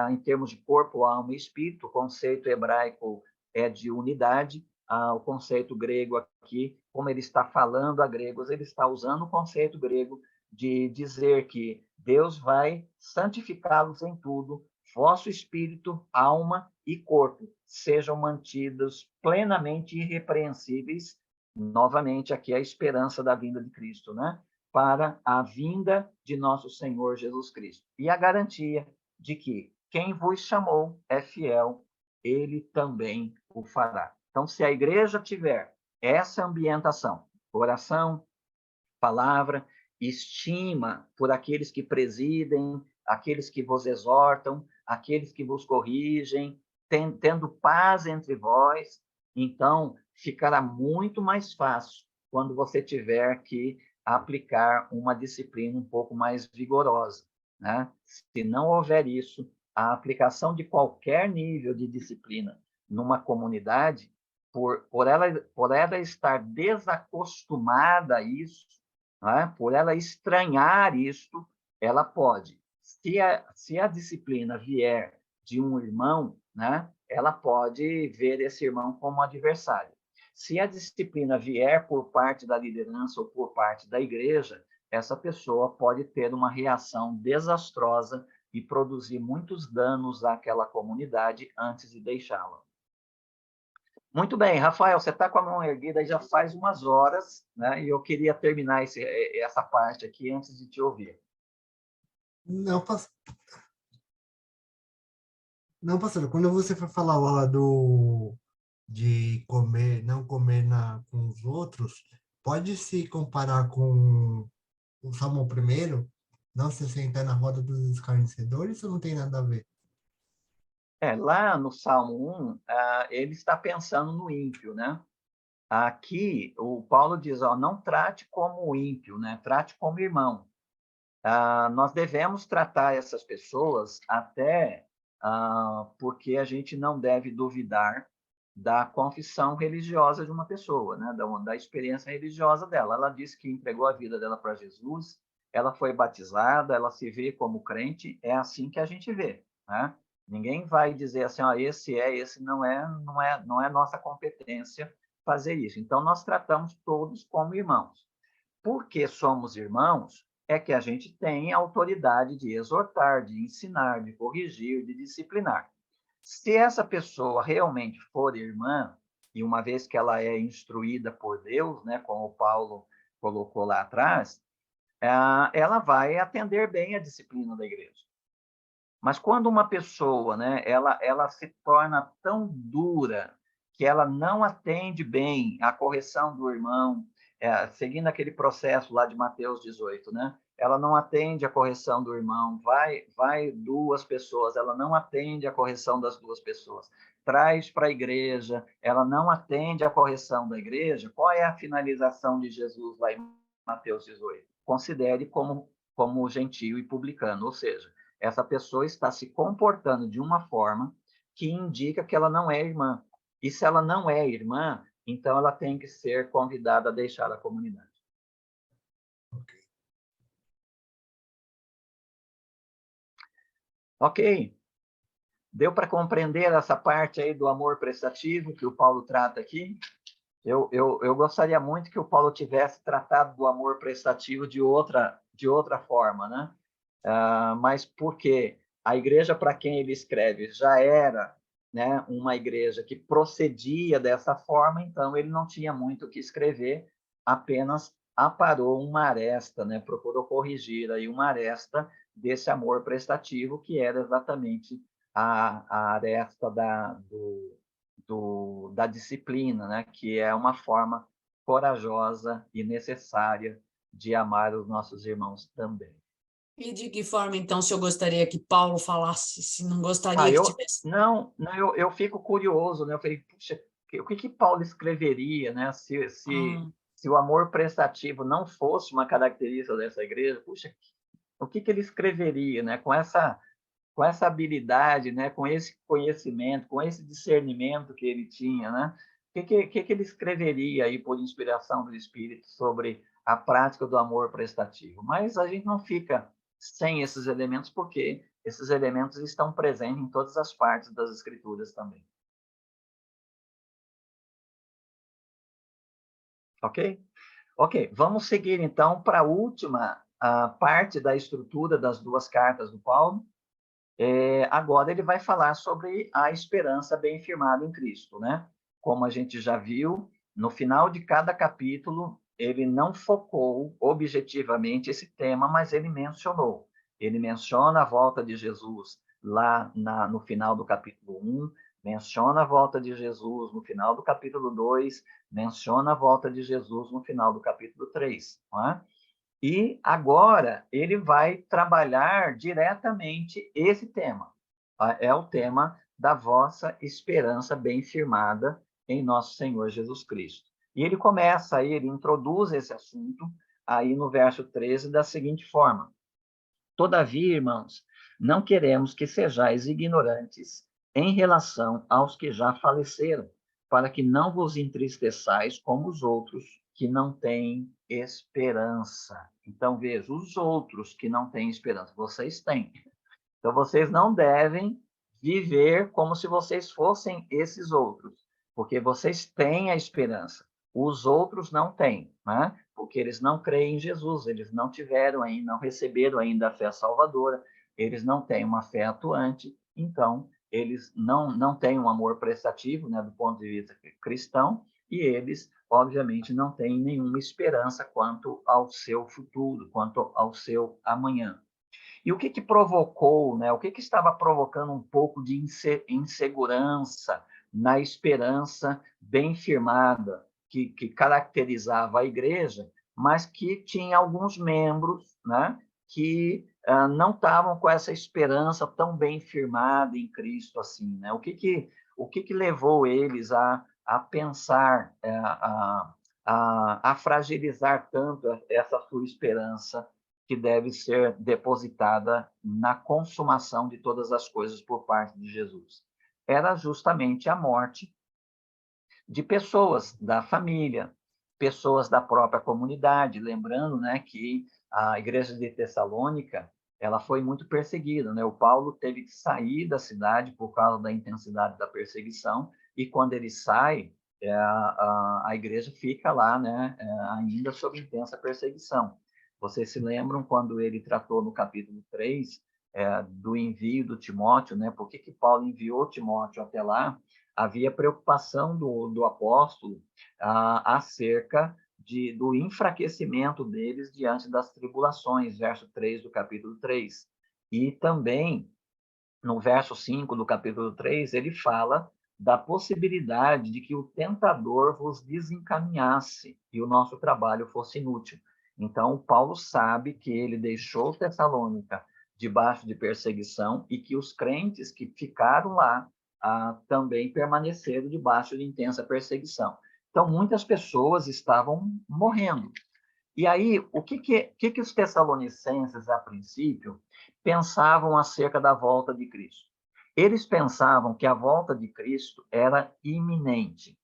em termos de corpo, alma e espírito. O conceito hebraico é de unidade. O conceito grego aqui, como ele está falando a gregos, ele está usando o conceito grego de dizer que Deus vai santificá-los em tudo, vosso espírito, alma e corpo sejam mantidos plenamente irrepreensíveis. Novamente, aqui a esperança da vinda de Cristo, né? Para a vinda de nosso Senhor Jesus Cristo. E a garantia de que quem vos chamou é fiel, ele também o fará. Então, se a igreja tiver essa ambientação, oração, palavra, estima por aqueles que presidem, aqueles que vos exortam, aqueles que vos corrigem, tendo paz entre vós, então ficará muito mais fácil quando você tiver que aplicar uma disciplina um pouco mais vigorosa, né? Se não houver isso, a aplicação de qualquer nível de disciplina numa comunidade, por ela estar desacostumada a isso, né? Por ela estranhar isto, ela pode. Se a disciplina vier de um irmão, né, ela pode ver esse irmão como adversário. Se a disciplina vier por parte da liderança ou por parte da igreja, essa pessoa pode ter uma reação desastrosa e produzir muitos danos àquela comunidade antes de deixá-la. Muito bem, Rafael, você está com a mão erguida aí já faz umas horas, né? E eu queria terminar essa parte aqui antes de te ouvir. Não, não, pastor, quando você foi falar lá de comer, não comer com os outros, pode se comparar com o Salmo 1º, não se sentar na roda dos escarnecedores, ou não tem nada a ver? Lá no Salmo 1, ele está pensando no ímpio, né? Aqui, o Paulo diz, ó, não trate como o ímpio, né? Trate como irmão. Nós devemos tratar essas pessoas até porque a gente não deve duvidar da confissão religiosa de uma pessoa, né? Da experiência religiosa dela. Ela disse que entregou a vida dela para Jesus, ela foi batizada, ela se vê como crente, é assim que a gente vê, né? Ninguém vai dizer assim, ó, esse não é nossa competência fazer isso. Então, nós tratamos todos como irmãos. Porque somos irmãos, é que a gente tem a autoridade de exortar, de ensinar, de corrigir, de disciplinar. Se essa pessoa realmente for irmã, e uma vez que ela é instruída por Deus, né, como o Paulo colocou lá atrás, ela vai atender bem a disciplina da igreja. Mas quando uma pessoa, né, ela se torna tão dura que ela não atende bem a correção do irmão, seguindo aquele processo lá de Mateus 18, né? Ela não atende a correção do irmão, vai duas pessoas, ela não atende a correção das duas pessoas, traz para a igreja, ela não atende a correção da igreja. Qual é a finalização de Jesus lá em Mateus 18? Considere como gentio e publicano, ou seja, essa pessoa está se comportando de uma forma que indica que ela não é irmã. E se ela não é irmã, então ela tem que ser convidada a deixar a comunidade. Ok. Deu para compreender essa parte aí do amor prestativo que o Paulo trata aqui? Eu gostaria muito que o Paulo tivesse tratado do amor prestativo de outra forma, né? Mas porque a igreja para quem ele escreve já era, né, uma igreja que procedia dessa forma, então ele não tinha muito o que escrever, apenas aparou uma aresta, né, procurou corrigir aí uma aresta desse amor prestativo, que era exatamente a aresta da disciplina, né, que é uma forma corajosa e necessária de amar os nossos irmãos também. E de que forma, então, o senhor gostaria que Paulo falasse, se não gostaria que tivesse? Eu fico curioso, né? Eu falei, puxa, o que Paulo escreveria, né? Se o amor prestativo não fosse uma característica dessa igreja, puxa, o que ele escreveria, né? Com essa habilidade, né? Com esse conhecimento, com esse discernimento que ele tinha, né? O que ele escreveria aí por inspiração do Espírito sobre a prática do amor prestativo? Mas a gente não fica sem esses elementos, porque esses elementos estão presentes em todas as partes das Escrituras também. Ok? Ok, vamos seguir então para a última parte da estrutura das duas cartas do Paulo. Agora ele vai falar sobre a esperança bem firmada em Cristo, né? Como a gente já viu, no final de cada capítulo, ele não focou objetivamente esse tema, mas ele mencionou. Ele menciona a volta de Jesus lá no final do capítulo 1, menciona a volta de Jesus no final do capítulo 2, menciona a volta de Jesus no final do capítulo 3, não é? E agora ele vai trabalhar diretamente esse tema. É o tema da vossa esperança bem firmada em nosso Senhor Jesus Cristo. E ele começa aí, ele introduz esse assunto aí no verso 13 da seguinte forma: Todavia, irmãos, não queremos que sejais ignorantes em relação aos que já faleceram, para que não vos entristeçais como os outros que não têm esperança. Então, veja, os outros que não têm esperança, vocês têm. Então, vocês não devem viver como se vocês fossem esses outros, porque vocês têm a esperança. Os outros não têm, né? Porque eles não creem em Jesus, eles não tiveram ainda, não receberam ainda a fé salvadora, eles não têm uma fé atuante, então eles não têm um amor prestativo, né, do ponto de vista cristão, e eles, obviamente, não têm nenhuma esperança quanto ao seu futuro, quanto ao seu amanhã. E o que provocou, né? O que estava provocando um pouco de insegurança na esperança bem firmada que caracterizava a igreja, mas que tinha alguns membros, né, que não estavam com essa esperança tão bem firmada em Cristo assim, né? O que levou eles a pensar, a fragilizar tanto essa sua esperança que deve ser depositada na consumação de todas as coisas por parte de Jesus? Era justamente a morte de pessoas da família, pessoas da própria comunidade, lembrando, né, que a igreja de Tessalônica, ela foi muito perseguida, né? O Paulo teve que sair da cidade por causa da intensidade da perseguição, e quando ele sai, a igreja fica lá, né, ainda sob intensa perseguição. Vocês se lembram quando ele tratou no capítulo 3 do envio do Timóteo, né? Por que Paulo enviou Timóteo até lá? Havia preocupação do apóstolo acerca do enfraquecimento deles diante das tribulações, verso 3 do capítulo 3. E também, no verso 5 do capítulo 3, ele fala da possibilidade de que o tentador vos desencaminhasse e o nosso trabalho fosse inútil. Então, Paulo sabe que ele deixou Tessalônica debaixo de perseguição e que os crentes que ficaram lá também permaneceram debaixo de intensa perseguição. Então, muitas pessoas estavam morrendo. E aí, o que os tessalonicenses, a princípio, pensavam acerca da volta de Cristo? Eles pensavam que a volta de Cristo era iminente,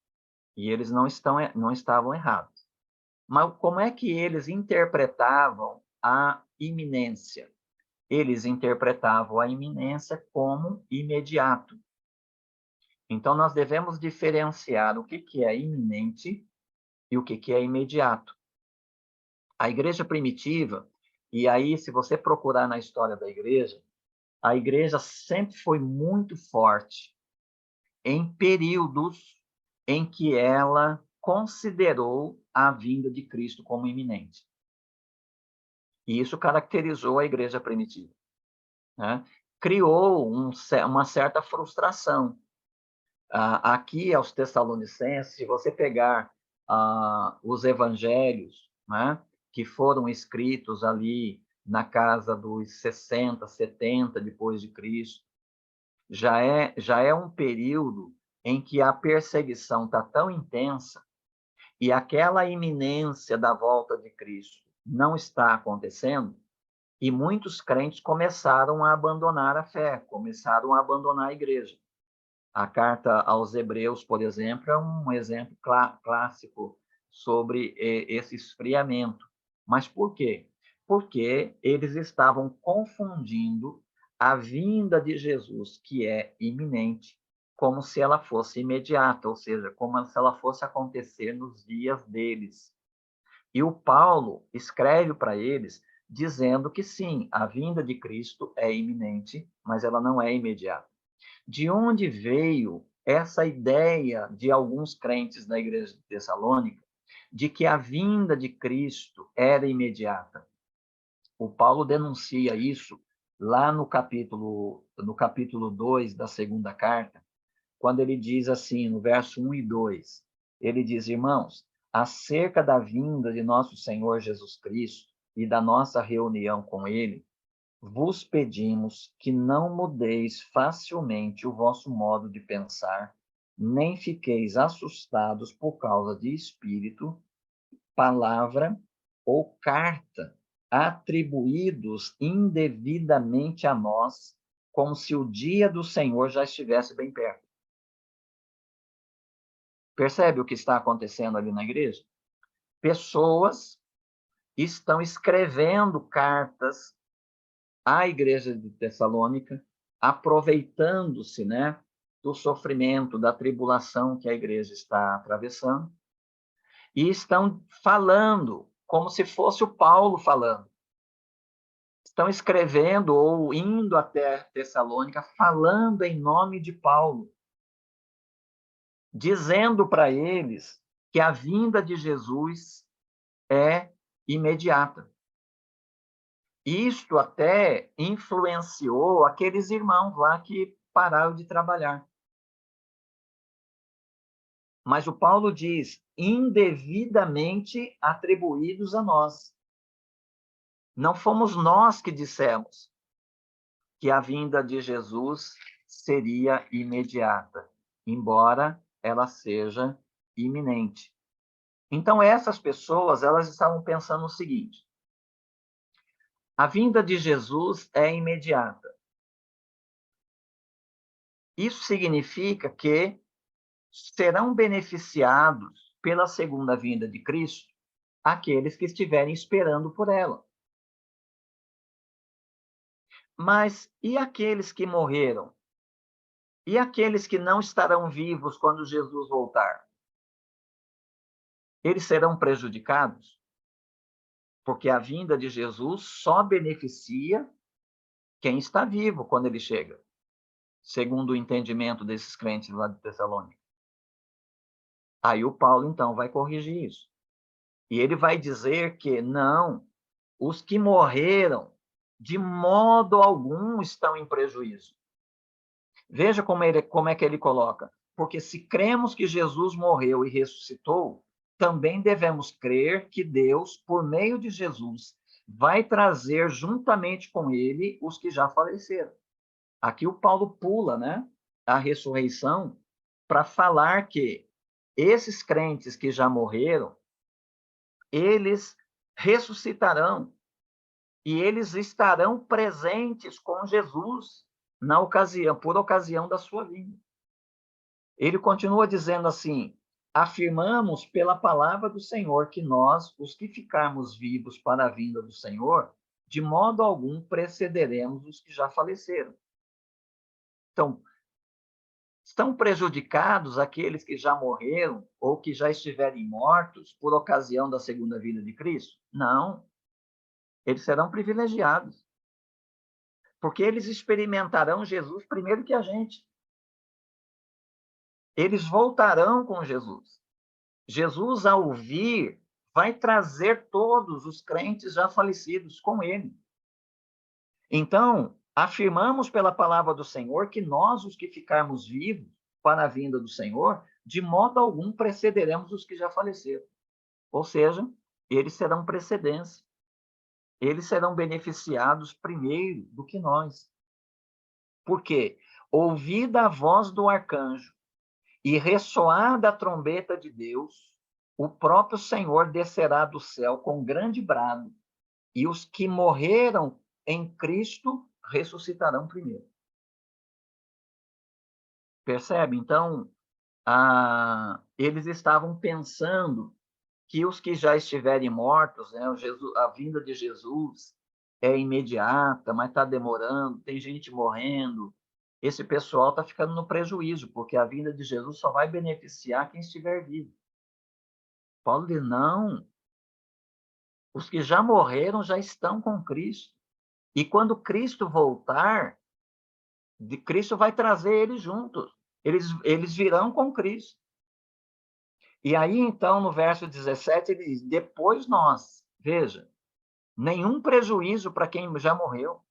e eles não estavam errados. Mas como é que eles interpretavam a iminência? Eles interpretavam a iminência como imediato. Então, nós devemos diferenciar o que é iminente e o que é imediato. A igreja primitiva, e aí, se você procurar na história da igreja, a igreja sempre foi muito forte em períodos em que ela considerou a vinda de Cristo como iminente. E isso caracterizou a igreja primitiva, né? Criou uma certa frustração. Aqui, aos Tessalonicenses, se você pegar os evangelhos, né, que foram escritos ali na casa dos 60, 70 depois de Cristo, já é um período em que a perseguição está tão intensa e aquela iminência da volta de Cristo não está acontecendo, e muitos crentes começaram a abandonar a fé, começaram a abandonar a igreja. A carta aos Hebreus, por exemplo, é um exemplo clássico sobre esse esfriamento. Mas por quê? Porque eles estavam confundindo a vinda de Jesus, que é iminente, como se ela fosse imediata, ou seja, como se ela fosse acontecer nos dias deles. E o Paulo escreve para eles dizendo que sim, a vinda de Cristo é iminente, mas ela não é imediata. De onde veio essa ideia de alguns crentes da igreja de Tessalônica de que a vinda de Cristo era imediata? O Paulo denuncia isso lá no capítulo 2 da segunda carta, quando ele diz assim, no verso 1 e 2, ele diz: irmãos, acerca da vinda de nosso Senhor Jesus Cristo e da nossa reunião com ele, vos pedimos que não mudeis facilmente o vosso modo de pensar, nem fiqueis assustados por causa de espírito, palavra ou carta, atribuídos indevidamente a nós, como se o dia do Senhor já estivesse bem perto. Percebe o que está acontecendo ali na igreja? Pessoas estão escrevendo cartas à igreja de Tessalônica, aproveitando-se, né, do sofrimento, da tribulação que a igreja está atravessando, e estão falando como se fosse o Paulo falando. Estão escrevendo ou indo até Tessalônica, falando em nome de Paulo, dizendo para eles que a vinda de Jesus é imediata. Isto até influenciou aqueles irmãos lá que pararam de trabalhar. Mas o Paulo diz, indevidamente atribuídos a nós. Não fomos nós que dissemos que a vinda de Jesus seria imediata, embora ela seja iminente. Então, essas pessoas, elas estavam pensando o seguinte: a vinda de Jesus é imediata. Isso significa que serão beneficiados pela segunda vinda de Cristo aqueles que estiverem esperando por ela. Mas e aqueles que morreram? E aqueles que não estarão vivos quando Jesus voltar? Eles serão prejudicados? Porque a vinda de Jesus só beneficia quem está vivo quando ele chega, segundo o entendimento desses crentes lá de Tessalônica. Aí o Paulo, então, vai corrigir isso. E ele vai dizer que não, os que morreram, de modo algum estão em prejuízo. Veja como é que ele coloca. Porque se cremos que Jesus morreu e ressuscitou, também devemos crer que Deus, por meio de Jesus, vai trazer juntamente com ele os que já faleceram. Aqui o Paulo pula, né, a ressurreição para falar que esses crentes que já morreram, eles ressuscitarão e eles estarão presentes com Jesus na ocasião, por ocasião da sua vinda. Ele continua dizendo assim: afirmamos pela palavra do Senhor que nós, os que ficarmos vivos para a vinda do Senhor, de modo algum precederemos os que já faleceram. Então, estão prejudicados aqueles que já morreram ou que já estiverem mortos por ocasião da segunda vinda de Cristo? Não. Eles serão privilegiados. Porque eles experimentarão Jesus primeiro que a gente. Eles voltarão com Jesus. Jesus, ao vir, vai trazer todos os crentes já falecidos com ele. Então, afirmamos pela palavra do Senhor que nós, os que ficarmos vivos para a vinda do Senhor, de modo algum precederemos os que já faleceram. Ou seja, eles serão precedência. Eles serão beneficiados primeiro do que nós. Por quê? Ouvida a voz do arcanjo e ressoada a trombeta de Deus, o próprio Senhor descerá do céu com grande brado, e os que morreram em Cristo ressuscitarão primeiro. Percebe? Então, eles estavam pensando que os que já estiverem mortos, né, a vinda de Jesus é imediata, mas está demorando, tem gente morrendo. Esse pessoal está ficando no prejuízo, porque a vinda de Jesus só vai beneficiar quem estiver vivo. Paulo diz, não, os que já morreram já estão com Cristo. E quando Cristo voltar, Cristo vai trazer eles juntos. Eles virão com Cristo. E aí, então, no verso 17, ele diz, depois nós, veja, nenhum prejuízo para quem já morreu.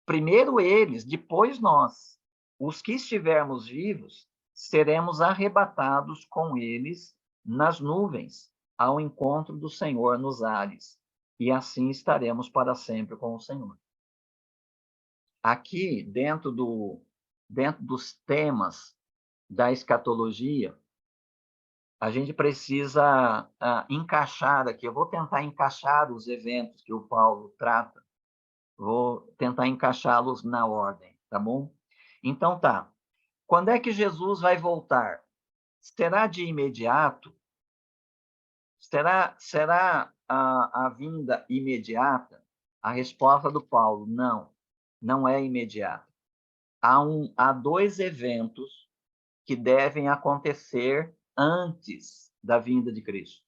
Primeiro eles, depois nós. Os que estivermos vivos, seremos arrebatados com eles nas nuvens, ao encontro do Senhor nos ares. E assim estaremos para sempre com o Senhor. Aqui, dentro dos temas da escatologia, a gente precisa encaixar aqui. Eu vou tentar encaixar os eventos que o Paulo trata. Vou tentar encaixá-los na ordem, tá bom? Então, tá. Quando é que Jesus vai voltar? Será de imediato? Será a vinda imediata? A resposta do Paulo, não. não é imediata. Há dois eventos que devem acontecer antes da vinda de Cristo.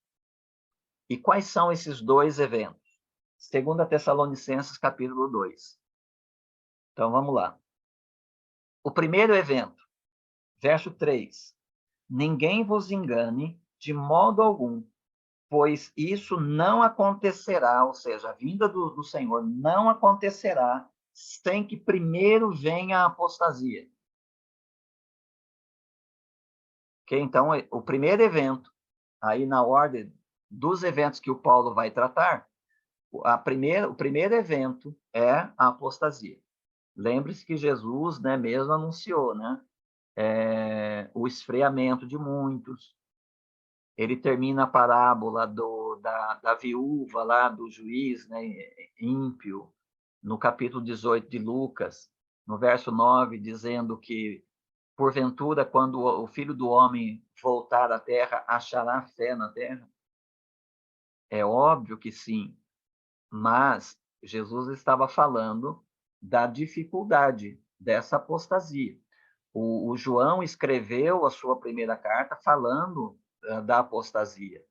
E quais são esses dois eventos? 2 Tessalonicenses, capítulo 2. Então, vamos lá. O primeiro evento, verso 3. Ninguém vos engane de modo algum, pois isso não acontecerá, ou seja, a vinda do Senhor não acontecerá sem que primeiro venha a apostasia. Okay? Então, o primeiro evento, aí na ordem dos eventos que o Paulo vai tratar, o primeiro evento é a apostasia. Lembre-se que Jesus, né, mesmo anunciou, né, o esfriamento de muitos. Ele termina a parábola da viúva lá, do juiz, né, ímpio, no capítulo 18 de Lucas, no verso 9, dizendo que, porventura, quando o Filho do Homem voltar à terra, achará fé na terra? É óbvio que sim, mas Jesus estava falando da dificuldade dessa apostasia. O João escreveu a sua primeira carta falando da apostasia.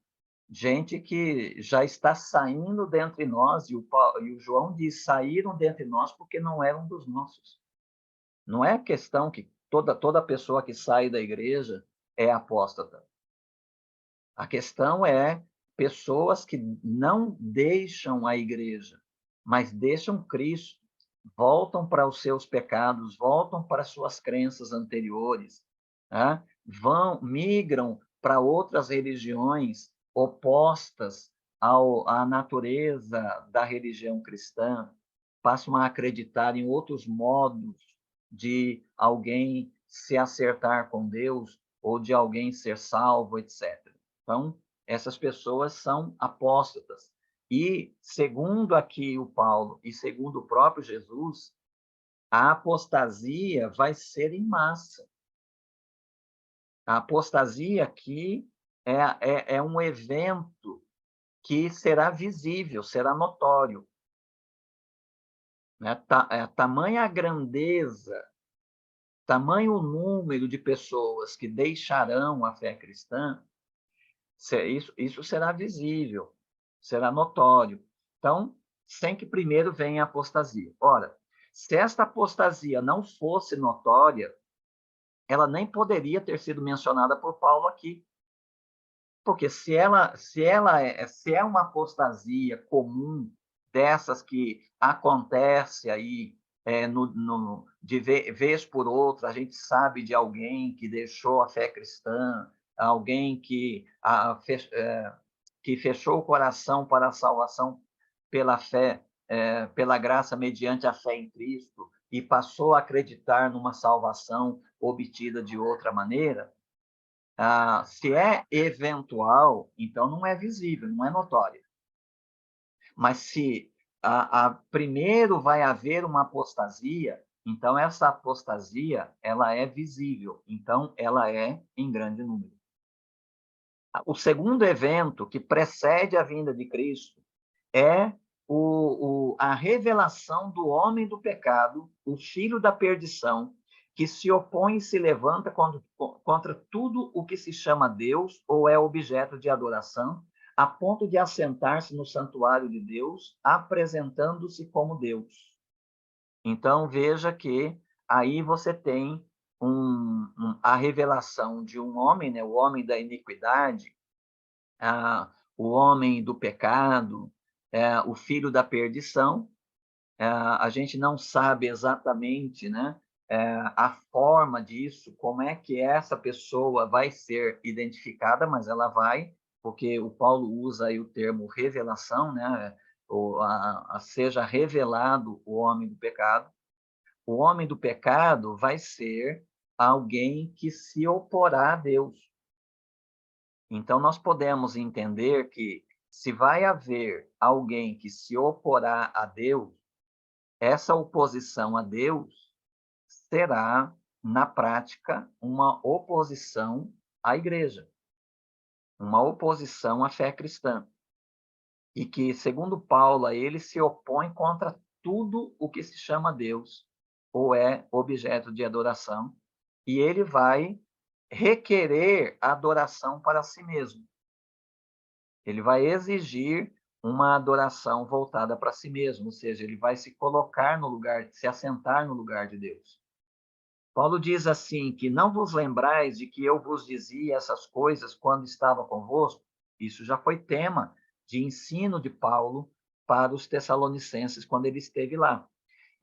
Gente que já está saindo dentre nós, e o João diz, saíram dentre nós porque não eram dos nossos. Não é questão que toda pessoa que sai da igreja é apóstata. A questão é pessoas que não deixam a igreja, mas deixam Cristo, voltam para os seus pecados, voltam para suas crenças anteriores, né? Migram para outras religiões opostas à natureza da religião cristã, passam a acreditar em outros modos de alguém se acertar com Deus ou de alguém ser salvo, etc. Então, essas pessoas são apóstatas. E, segundo aqui o Paulo e segundo o próprio Jesus, a apostasia vai ser em massa. A apostasia aqui é um evento que será visível, será notório. Né? Tamanha a grandeza, tamanho o número de pessoas que deixarão a fé cristã, isso será visível, será notório. Então, sem que primeiro venha a apostasia. Ora, se esta apostasia não fosse notória, ela nem poderia ter sido mencionada por Paulo aqui. Porque se é uma apostasia comum, dessas que acontece aí de vez por outra, a gente sabe de alguém que deixou a fé cristã, alguém que fechou o coração para a salvação pela fé, pela graça mediante a fé em Cristo, e passou a acreditar numa salvação obtida de outra maneira. Se é eventual, então não é visível, não é notório. Mas se primeiro vai haver uma apostasia, então essa apostasia ela é visível, então ela é em grande número. O segundo evento que precede a vinda de Cristo é a revelação do homem do pecado, o filho da perdição, que se opõe e se levanta contra tudo o que se chama Deus ou é objeto de adoração, a ponto de assentar-se no santuário de Deus, apresentando-se como Deus. Então, veja que aí você tem a revelação de um homem, né, o homem da iniquidade, o homem do pecado, o filho da perdição. A gente não sabe exatamente, né, a forma disso, como é que essa pessoa vai ser identificada, mas ela vai, porque o Paulo usa aí o termo revelação, né, seja revelado o homem do pecado. O homem do pecado vai ser alguém que se oporá a Deus. Então, nós podemos entender que, se vai haver alguém que se oporá a Deus, essa oposição a Deus será, na prática, uma oposição à igreja, uma oposição à fé cristã. E que, segundo Paulo, ele se opõe contra tudo o que se chama Deus ou é objeto de adoração, e ele vai requerer adoração para si mesmo. Ele vai exigir uma adoração voltada para si mesmo, ou seja, ele vai se colocar no lugar, se assentar no lugar de Deus. Paulo diz assim, que não vos lembrais de que eu vos dizia essas coisas quando estava convosco? Isso já foi tema de ensino de Paulo para os Tessalonicenses quando ele esteve lá.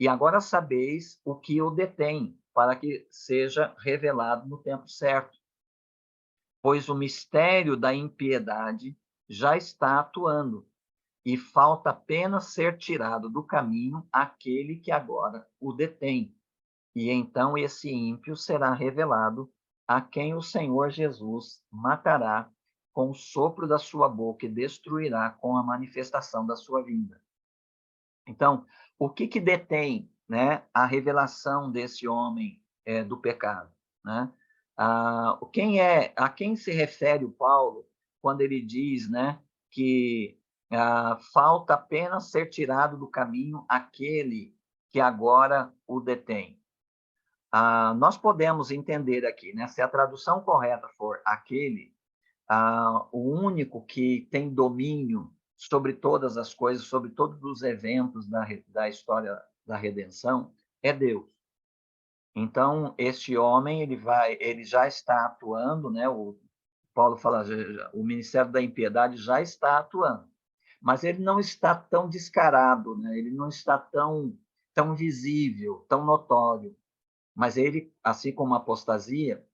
E agora sabeis o que o detém, para que seja revelado no tempo certo. Pois o mistério da impiedade já está atuando, e falta apenas ser tirado do caminho aquele que agora o detém. E então esse ímpio será revelado, a quem o Senhor Jesus matará com o sopro da sua boca e destruirá com a manifestação da sua vinda. Então, o que detém, né, a revelação desse homem do pecado? Né? A quem se refere o Paulo quando ele diz, né, que falta apenas ser tirado do caminho aquele que agora o detém? Nós podemos entender aqui, né, se a tradução correta for aquele, o único que tem domínio sobre todas as coisas, sobre todos os eventos da história da redenção, é Deus. Então, este homem, ele já está atuando, né? O Paulo fala, o ministério da impiedade já está atuando, mas ele não está tão descarado, né? Ele não está tão visível, tão notório. Mas ele, assim como a apostasia,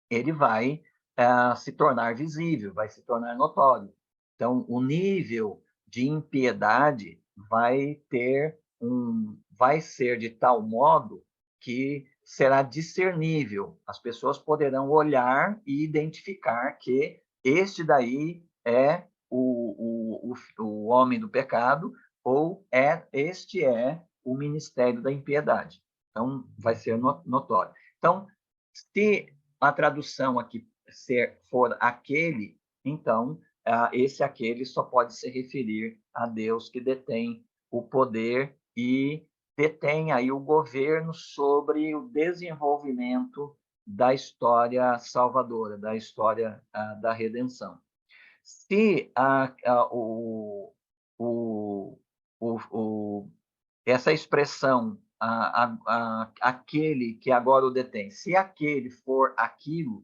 ele vai se tornar visível, vai se tornar notório. Então, o nível de impiedade vai ser de tal modo que será discernível. As pessoas poderão olhar e identificar que este daí é o homem do pecado ou este é o ministério da impiedade. Então, vai ser notório. Então, se a tradução aqui for aquele, então, esse aquele só pode se referir a Deus que detém o poder e detém aí o governo sobre o desenvolvimento da história salvadora, da história da redenção. Se essa expressão, aquele que agora o detém, se aquele for aquilo,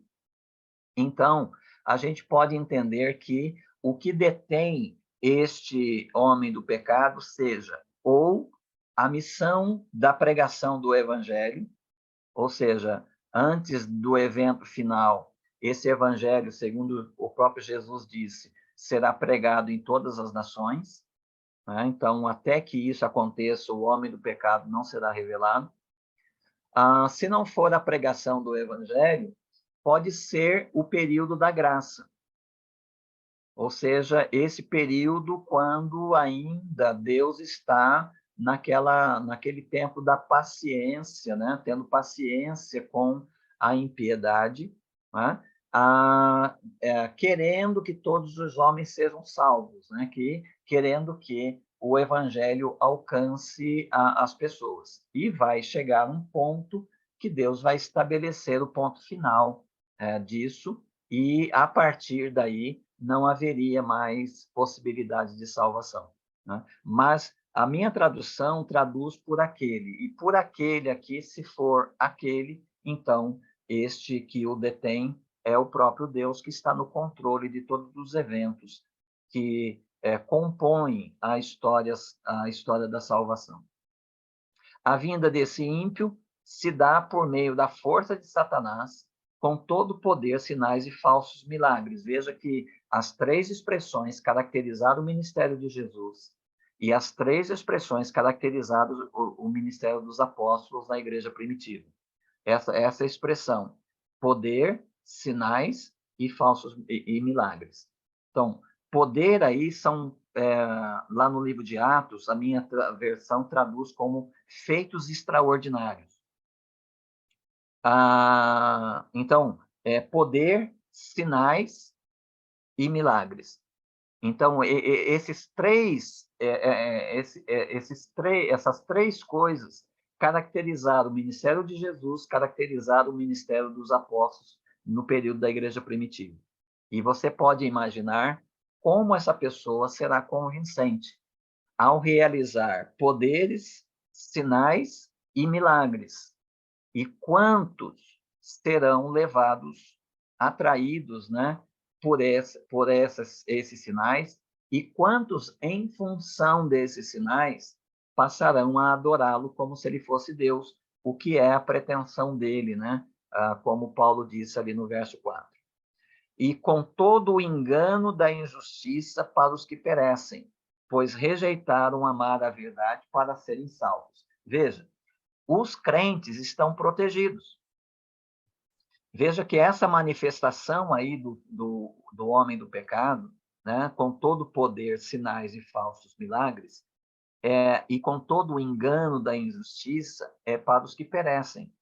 então a gente pode entender que o que detém este homem do pecado seja ou a missão da pregação do evangelho, ou seja, antes do evento final, esse evangelho, segundo o próprio Jesus disse, será pregado em todas as nações. Né? Então, até que isso aconteça, o homem do pecado não será revelado. Se não for a pregação do evangelho, pode ser o período da graça. Ou seja, esse período quando ainda Deus está naquele tempo da paciência, né? Tendo paciência com a impiedade, né? Querendo que todos os homens sejam salvos, né? Querendo que o evangelho alcance as pessoas. E vai chegar um ponto que Deus vai estabelecer o ponto final disso, e a partir daí não haveria mais possibilidade de salvação. Né? Mas a minha tradução traduz por aquele, e por aquele aqui, se for aquele, então este que o detém é o próprio Deus que está no controle de todos os eventos que compõem a história da salvação. A vinda desse ímpio se dá por meio da força de Satanás, com todo o poder, sinais e falsos milagres. Veja que as três expressões caracterizaram o ministério de Jesus e as três expressões caracterizaram o ministério dos apóstolos na igreja primitiva. Essa expressão, poder, sinais e falsos e milagres. Então, poder aí são, lá no livro de Atos, a minha versão traduz como feitos extraordinários. Então, poder, sinais e milagres. Então, essas três coisas caracterizaram o ministério de Jesus, caracterizaram o ministério dos apóstolos no período da igreja primitiva. E você pode imaginar como essa pessoa será convincente ao realizar poderes, sinais e milagres. E quantos serão levados, atraídos, né, por esses sinais, e quantos, em função desses sinais, passarão a adorá-lo como se ele fosse Deus, o que é a pretensão dele, né? Como Paulo disse ali no verso 4. E com todo o engano da injustiça para os que perecem, pois rejeitaram amar a verdade para serem salvos. Veja, os crentes estão protegidos. Veja que essa manifestação aí do homem do pecado, né, com todo o poder, sinais e falsos milagres, e com todo o engano da injustiça, é para os que perecem.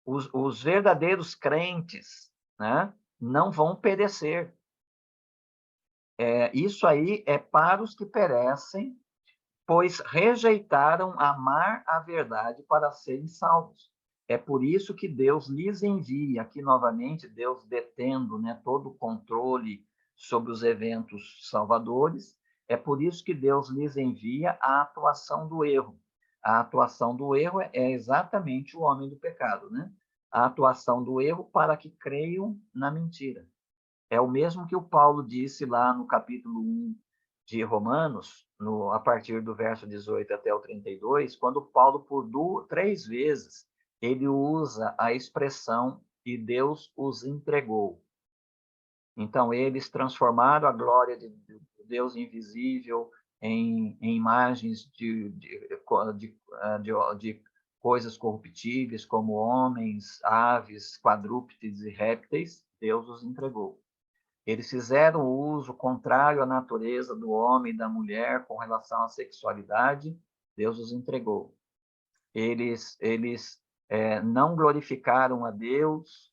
Os verdadeiros crentes, né, não vão perecer. Isso aí é para os que perecem, pois rejeitaram amar a verdade para serem salvos. É por isso que Deus lhes envia, aqui novamente, Deus detendo, né, todo o controle sobre os eventos salvadores, é por isso que Deus lhes envia a atuação do erro. A atuação do erro é exatamente o homem do pecado, né? A atuação do erro para que creiam na mentira. É o mesmo que o Paulo disse lá no capítulo 1 de Romanos, a partir do verso 18 até o 32, quando Paulo, por 3 vezes, ele usa a expressão "e Deus os entregou". Então, eles transformaram a glória de Deus invisível em imagens de coisas corruptíveis, como homens, aves, quadrúpedes e répteis. Deus os entregou. Eles fizeram o uso contrário à natureza do homem e da mulher com relação à sexualidade. Deus os entregou. Eles não glorificaram a Deus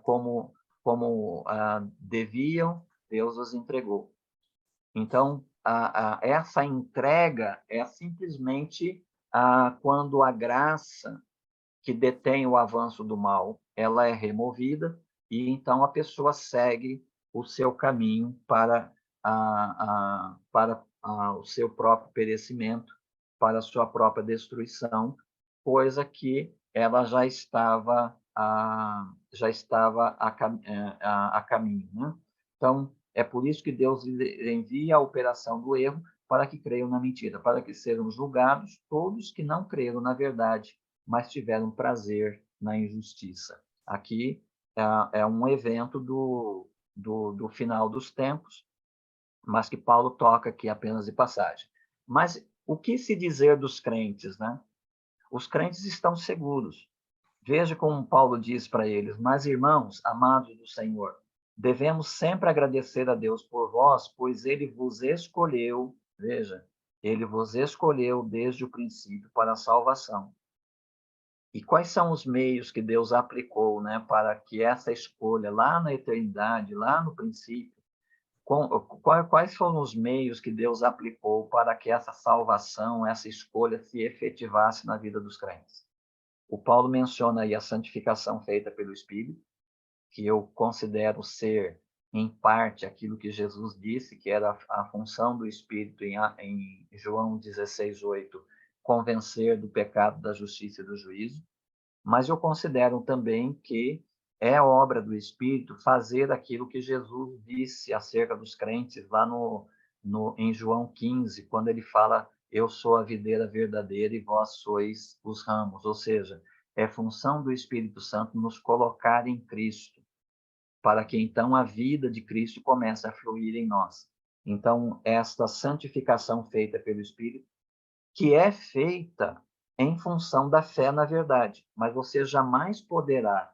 como deviam. Deus os entregou. Então, essa entrega é simplesmente quando a graça que detém o avanço do mal, ela é removida, e então a pessoa segue o seu caminho para o seu próprio perecimento, para a sua própria destruição, coisa que ela já estava a caminho, né? Então, é por isso que Deus envia a operação do erro para que creiam na mentira, para que sejam julgados todos que não creram na verdade, mas tiveram prazer na injustiça. Aqui é um evento do final dos tempos, mas que Paulo toca aqui apenas de passagem. Mas o que se dizer dos crentes, né? Os crentes estão seguros. Veja como Paulo diz para eles: mas, irmãos, amados do Senhor, devemos sempre agradecer a Deus por vós, pois ele vos escolheu, veja, ele vos escolheu desde o princípio para a salvação. E quais são os meios que Deus aplicou, né, para que essa escolha lá na eternidade, lá no princípio, quais foram os meios que Deus aplicou para que essa salvação, essa escolha se efetivasse na vida dos crentes? O Paulo menciona aí a santificação feita pelo Espírito, que eu considero ser, em parte, aquilo que Jesus disse, que era a função do Espírito em João 16:8, convencer do pecado, da justiça e do juízo. Mas eu considero também que é obra do Espírito fazer aquilo que Jesus disse acerca dos crentes lá em João 15, quando ele fala: eu sou a videira verdadeira e vós sois os ramos. Ou seja, é função do Espírito Santo nos colocar em Cristo, para que então a vida de Cristo comece a fluir em nós. Então, esta santificação feita pelo Espírito, que é feita em função da fé na verdade, mas você jamais poderá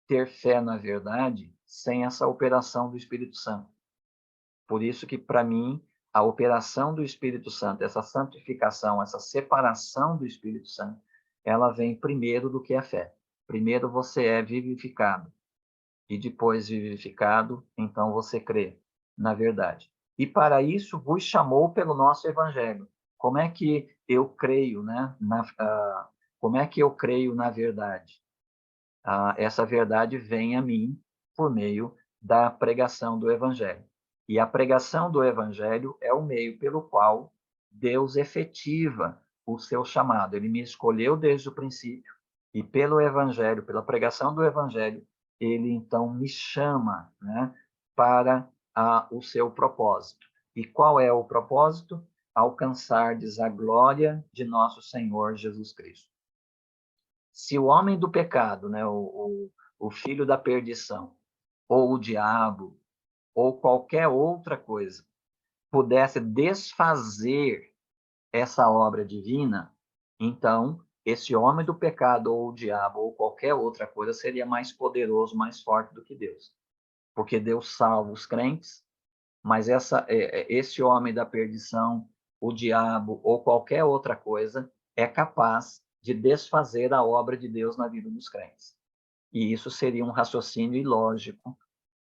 ter fé na verdade sem essa operação do Espírito Santo. Por isso que, para mim, a operação do Espírito Santo, essa santificação, essa separação do Espírito Santo, ela vem primeiro do que a fé. Primeiro você é vivificado, e depois vivificado, então você crê. na verdade. E para isso vos chamou pelo nosso evangelho. Como é que eu creio, né? Como é que eu creio na verdade? Essa verdade vem a mim por meio da pregação do evangelho. E a pregação do evangelho é o meio pelo qual Deus efetiva o seu chamado. Ele me escolheu desde o princípio e pelo evangelho, pela pregação do evangelho, ele então me chama, né, para o seu propósito. E qual é o propósito? Alcançardes a glória de nosso Senhor Jesus Cristo. Se o homem do pecado, né, o filho da perdição, ou o diabo, ou qualquer outra coisa, pudesse desfazer essa obra divina, então esse homem do pecado, ou o diabo, ou qualquer outra coisa, seria mais poderoso, mais forte do que Deus. Porque Deus salva os crentes, mas esse homem da perdição, o diabo, ou qualquer outra coisa, é capaz de desfazer a obra de Deus na vida dos crentes. E isso seria um raciocínio ilógico,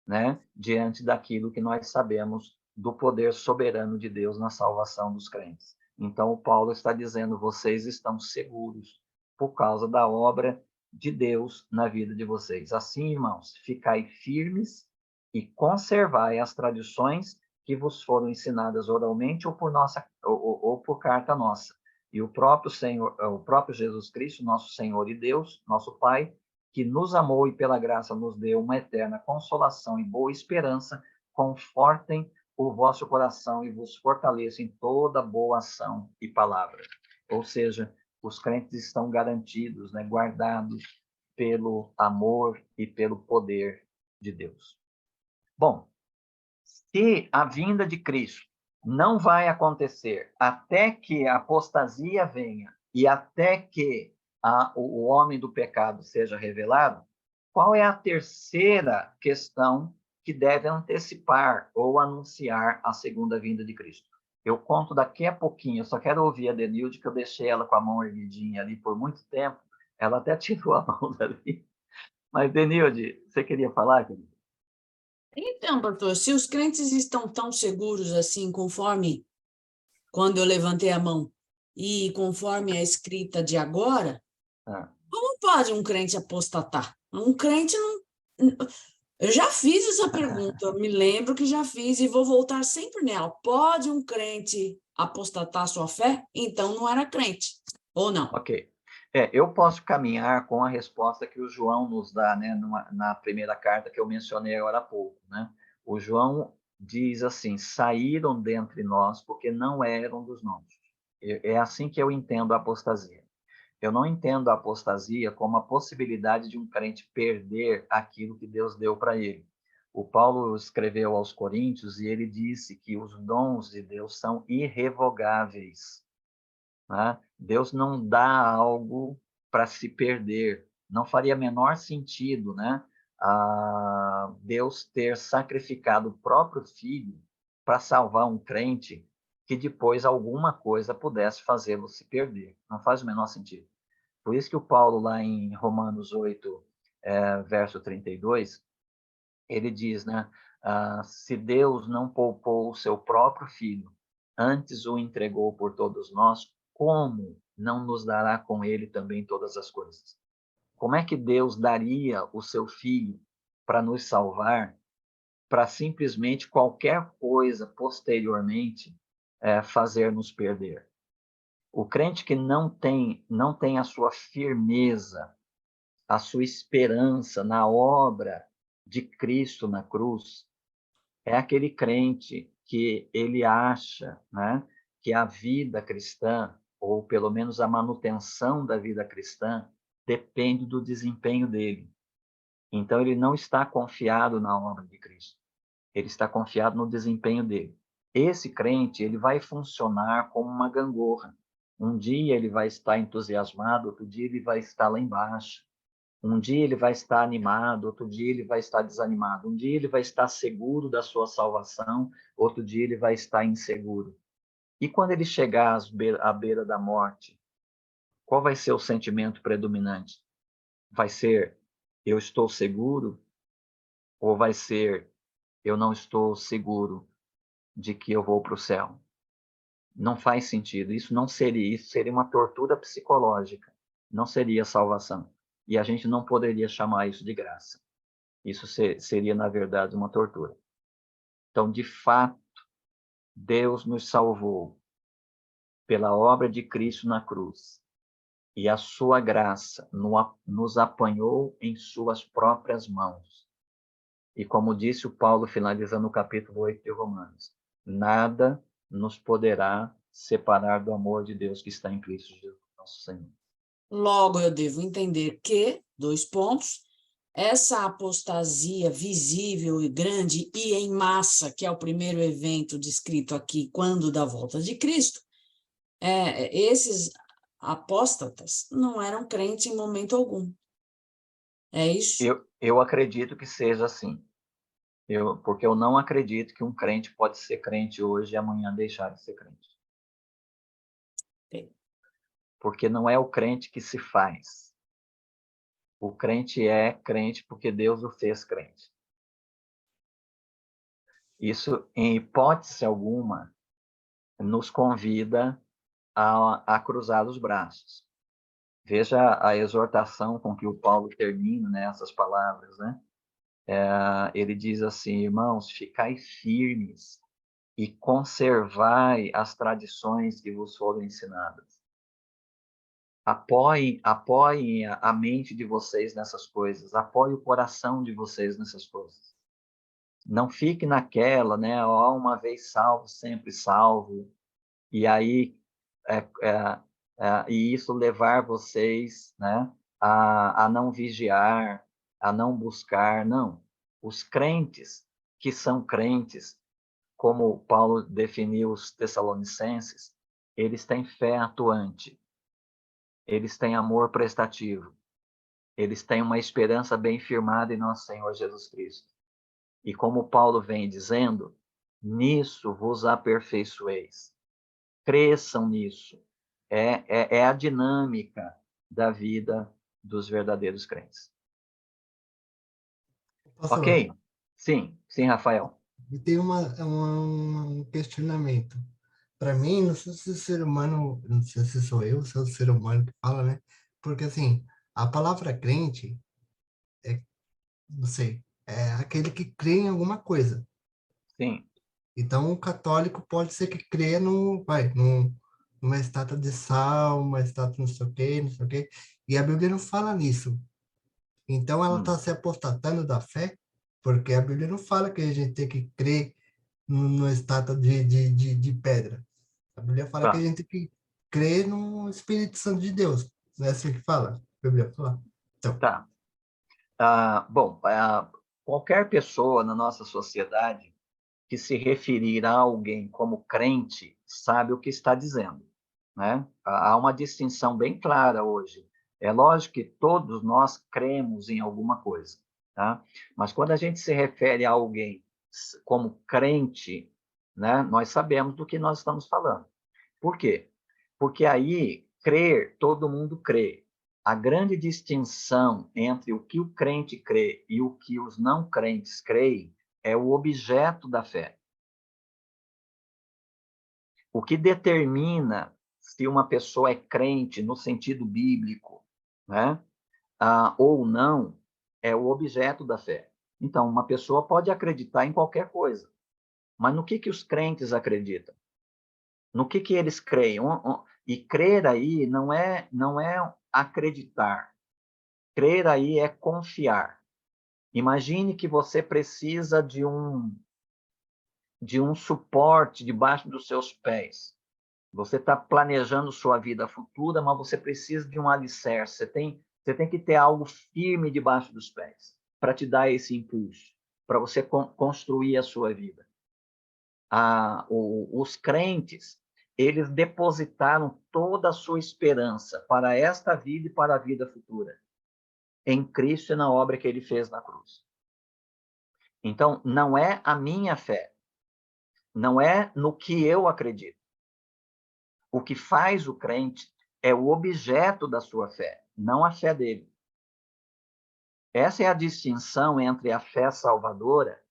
né, diante daquilo que nós sabemos do poder soberano de Deus na salvação dos crentes. Então, o Paulo está dizendo, vocês estão seguros por causa da obra de Deus na vida de vocês. Assim, irmãos, ficai firmes e conservai as tradições que vos foram ensinadas oralmente ou por carta nossa. E o próprio Senhor, o próprio Jesus Cristo, nosso Senhor e Deus, nosso Pai, que nos amou e pela graça nos deu uma eterna consolação e boa esperança, confortem o vosso coração e vos fortaleçam em toda boa ação e palavra. Ou seja, os crentes estão garantidos, né, guardados pelo amor e pelo poder de Deus. Bom, se a vinda de Cristo não vai acontecer até que a apostasia venha e até que o homem do pecado seja revelado, qual é a terceira questão que deve antecipar ou anunciar a segunda vinda de Cristo? Eu conto daqui a pouquinho, eu só quero ouvir a Denilde, que eu deixei ela com a mão erguidinha ali por muito tempo, ela até tirou a mão dali. Mas, Denilde, você queria falar, querido? Então, pastor, se os crentes estão tão seguros assim, conforme quando eu levantei a mão, e conforme a escrita de agora, como pode um crente apostatar? Um crente não... Eu já fiz essa pergunta, me lembro que já fiz e vou voltar sempre nela. Pode um crente apostatar sua fé? Então não era crente, ou não? Ok. Eu posso caminhar com a resposta que o João nos dá, né, na primeira carta que eu mencionei agora há pouco, né? O João diz assim, saíram dentre nós porque não eram dos nossos. É assim que eu entendo a apostasia. Eu não entendo a apostasia como a possibilidade de um crente perder aquilo que Deus deu para ele. O Paulo escreveu aos Coríntios e ele disse que os dons de Deus são irrevogáveis, né? Deus não dá algo para se perder. Não faria menor sentido, né, Deus ter sacrificado o próprio filho para salvar um crente que depois alguma coisa pudesse fazê-lo se perder. Não faz o menor sentido. Por isso que o Paulo, lá em Romanos 8, verso 32, ele diz, né, se Deus não poupou o seu próprio filho, antes o entregou por todos nós, como não nos dará com ele também todas as coisas? Como é que Deus daria o seu filho para nos salvar, para simplesmente qualquer coisa posteriormente fazer nos perder? O crente que não tem a sua firmeza, a sua esperança na obra de Cristo na cruz, é aquele crente que ele acha, né, que a vida cristã, ou pelo menos a manutenção da vida cristã, depende do desempenho dele. Então, ele não está confiado na obra de Cristo. Ele está confiado no desempenho dele. Esse crente, ele vai funcionar como uma gangorra. Um dia ele vai estar entusiasmado, outro dia ele vai estar lá embaixo. Um dia ele vai estar animado, outro dia ele vai estar desanimado. Um dia ele vai estar seguro da sua salvação, outro dia ele vai estar inseguro. E quando ele chegar à beira da morte, qual vai ser o sentimento predominante? Vai ser, eu estou seguro? Ou vai ser, eu não estou seguro de que eu vou para o céu. Não faz sentido. Isso seria uma tortura psicológica. Não seria salvação. E a gente não poderia chamar isso de graça. Isso seria, na verdade, uma tortura. Então, de fato, Deus nos salvou pela obra de Cristo na cruz. E a sua graça nos apanhou em suas próprias mãos. E como disse o Paulo, finalizando o capítulo 8 de Romanos, nada nos poderá separar do amor de Deus que está em Cristo Jesus, nosso Senhor. Logo, eu devo entender que, 2 pontos, essa apostasia visível e grande e em massa, que é o primeiro evento descrito aqui, quando da volta de Cristo, esses apóstatas não eram crentes em momento algum. É isso? Eu acredito que seja assim. Porque eu não acredito que um crente pode ser crente hoje e amanhã deixar de ser crente. Porque não é o crente que se faz. O crente é crente porque Deus o fez crente. Isso, em hipótese alguma, nos convida a cruzar os braços. Veja a exortação com que o Paulo termina, né, essas palavras, né? Ele diz assim, irmãos, ficai firmes e conservai as tradições que vos foram ensinadas. Apoiem a mente de vocês nessas coisas, apoiem o coração de vocês nessas coisas. Não fique naquela, né? Ó, uma vez salvo, sempre salvo. E aí, e isso levar vocês, né, a não vigiar, a não buscar. Não. Os crentes que são crentes, como Paulo definiu os Tessalonicenses, eles têm fé atuante. Eles têm amor prestativo. Eles têm uma esperança bem firmada em nosso Senhor Jesus Cristo. E como Paulo vem dizendo, nisso vos aperfeiçoeis. Cresçam nisso. É a dinâmica da vida dos verdadeiros crentes. Pastor, Ok? Sim, Rafael. e tem um questionamento. Para mim, não sei se o ser humano, não sei se sou eu, se é o ser humano que fala, né? Porque, assim, a palavra crente é, não sei, é aquele que crê em alguma coisa. Sim. Então, o católico pode ser que crê numa estátua de sal, uma estátua não sei o quê, não sei o quê. E a Bíblia não fala nisso. Então, ela está se apostatando da fé, porque a Bíblia não fala que a gente tem que crer numa estátua de pedra. A Bíblia fala que a Tá. gente tem que crer no Espírito Santo de Deus. Não é assim que fala? A Bíblia fala. Então, Tá. Bom, qualquer pessoa na nossa sociedade que se referir a alguém como crente sabe o que está dizendo, né? Há uma distinção bem clara hoje. É lógico que todos nós cremos em alguma coisa, tá? Mas quando a gente se refere a alguém como crente, né, nós sabemos do que nós estamos falando. Por quê? Porque aí, crer, todo mundo crê. A grande distinção entre o que o crente crê e o que os não crentes creem é o objeto da fé. O que determina se uma pessoa é crente no sentido bíblico, né, ou não, é o objeto da fé. Então, uma pessoa pode acreditar em qualquer coisa, mas no que os crentes acreditam? No que eles creem? E crer aí não é acreditar. Crer aí é confiar. Imagine que você precisa de um suporte debaixo dos seus pés. Você está planejando sua vida futura, mas você precisa de um alicerce. Você tem que ter algo firme debaixo dos pés para te dar esse impulso, para você construir a sua vida. Os crentes, eles depositaram toda a sua esperança para esta vida e para a vida futura em Cristo e na obra que ele fez na cruz. Então, não é a minha fé, não é no que eu acredito. O que faz o crente é o objeto da sua fé, não a fé dele. Essa é a distinção entre a fé salvadora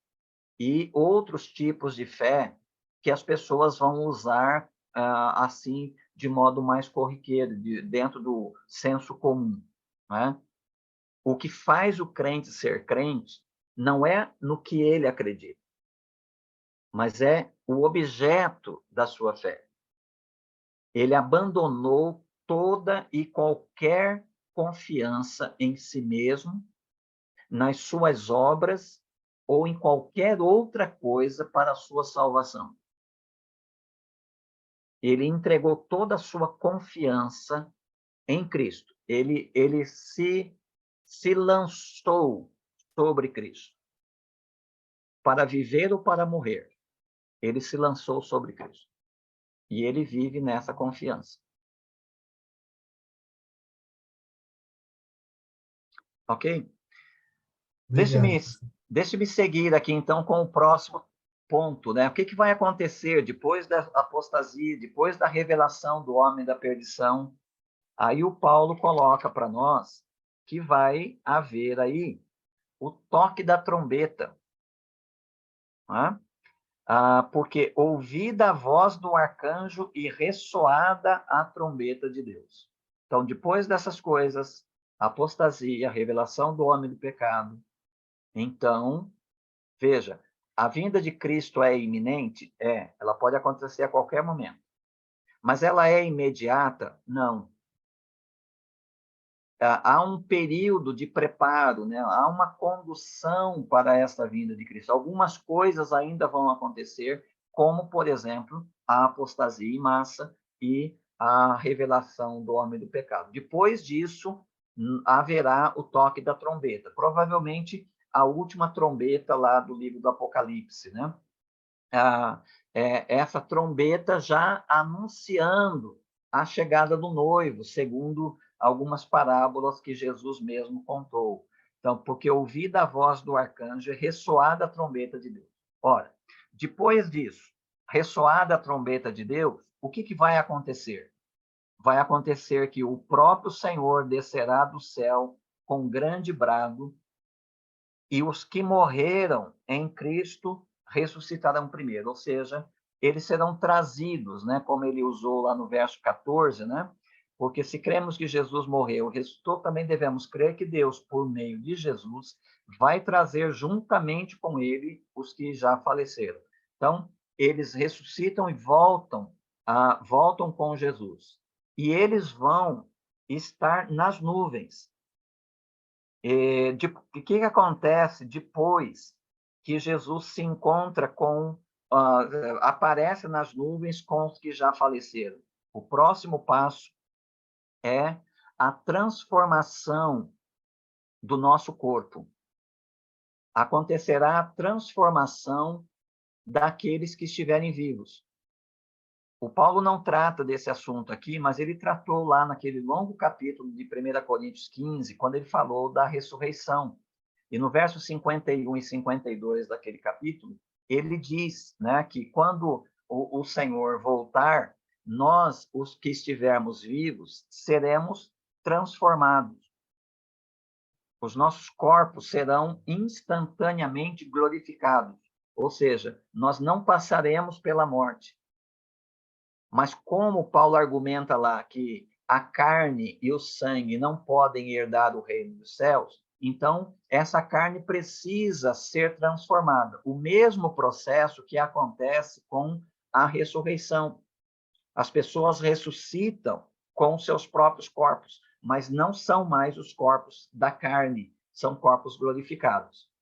e outros tipos de fé que as pessoas vão usar assim de modo mais corriqueiro, dentro do senso comum, né? O que faz o crente ser crente não é no que ele acredita, mas é o objeto da sua fé. Ele abandonou toda e qualquer confiança em si mesmo, nas suas obras ou em qualquer outra coisa para a sua salvação. Ele entregou toda a sua confiança em Cristo. Ele se lançou sobre Cristo. Para viver ou para morrer, ele se lançou sobre Cristo. E ele vive nessa confiança. Ok? Deixe-me seguir aqui, então, com o próximo ponto, né? O que vai acontecer depois da apostasia, depois da revelação do homem da perdição? Aí o Paulo coloca para nós que vai haver aí o toque da trombeta. Né? Porque ouvida a voz do arcanjo e ressoada a trombeta de Deus. Então, depois dessas coisas, a apostasia, a revelação do homem do pecado, então, veja, a vinda de Cristo é iminente? Ela pode acontecer a qualquer momento. Mas ela é imediata? Não. Há um período de preparo, né? Há uma condução para esta vinda de Cristo. Algumas coisas ainda vão acontecer, como, por exemplo, a apostasia em massa e a revelação do homem do pecado. Depois disso, haverá o toque da trombeta. Provavelmente a última trombeta lá do livro do Apocalipse, né? Essa trombeta já anunciando a chegada do noivo, segundo algumas parábolas que Jesus mesmo contou. Então, porque ouvida a voz do arcanjo e ressoada a trombeta de Deus. Ora, depois disso, ressoada a trombeta de Deus, o que vai acontecer? Vai acontecer que o próprio Senhor descerá do céu com grande brado, e os que morreram em Cristo ressuscitarão primeiro, ou seja, eles serão trazidos, né, como ele usou lá no verso 14, né? Porque se cremos que Jesus morreu e ressuscitou, também devemos crer que Deus, por meio de Jesus, vai trazer juntamente com ele os que já faleceram. Então, eles ressuscitam e voltam com Jesus. E eles vão estar nas nuvens. O que acontece depois que Jesus se encontra aparece nas nuvens com os que já faleceram? O próximo passo é a transformação do nosso corpo. Acontecerá a transformação daqueles que estiverem vivos. O Paulo não trata desse assunto aqui, mas ele tratou lá naquele longo capítulo de 1 Coríntios 15, quando ele falou da ressurreição. E no verso 51 e 52 daquele capítulo, ele diz, né, que quando o Senhor voltar, nós, os que estivermos vivos, seremos transformados. Os nossos corpos serão instantaneamente glorificados. Ou seja, nós não passaremos pela morte. Mas como Paulo argumenta lá que a carne e o sangue não podem herdar o reino dos céus, então essa carne precisa ser transformada. O mesmo processo que acontece com a ressurreição. As pessoas ressuscitam com seus próprios corpos, mas não são mais os corpos da carne, são corpos glorificados.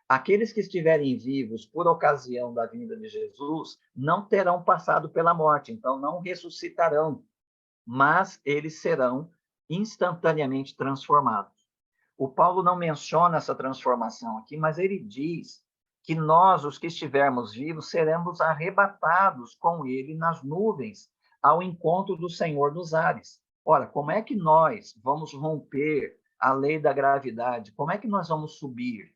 Aqueles que estiverem vivos por ocasião da vinda de Jesus não terão passado pela morte, então não ressuscitarão, mas eles serão instantaneamente transformados. O Paulo não menciona essa transformação aqui, mas ele diz que nós, os que estivermos vivos, seremos arrebatados com ele nas nuvens ao encontro do Senhor nos ares. Ora, como é que nós vamos romper a lei da gravidade? Como é que nós vamos subir?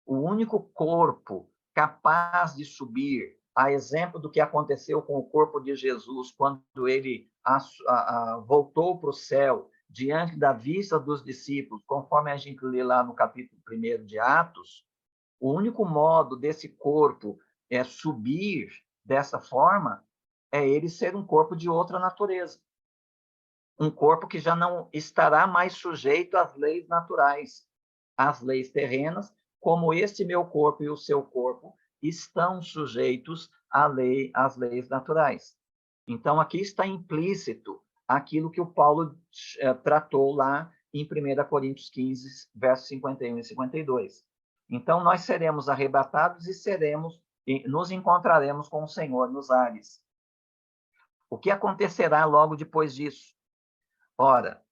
O único corpo capaz de subir, a exemplo do que aconteceu com o corpo de Jesus, quando ele voltou para o céu, diante da vista dos discípulos, conforme a gente lê lá no capítulo 1 de Atos, O único modo desse corpo subir dessa forma é ele ser um corpo de outra natureza. Um corpo que já não estará mais sujeito às leis naturais, às leis terrenas, como este meu corpo e o seu corpo estão sujeitos às leis naturais. Então, aqui está implícito aquilo que o Paulo tratou lá em 1 Coríntios 15, versos 51 e 52. Então, nós seremos arrebatados e nos encontraremos com o Senhor nos ares. O que acontecerá logo depois disso? Ora,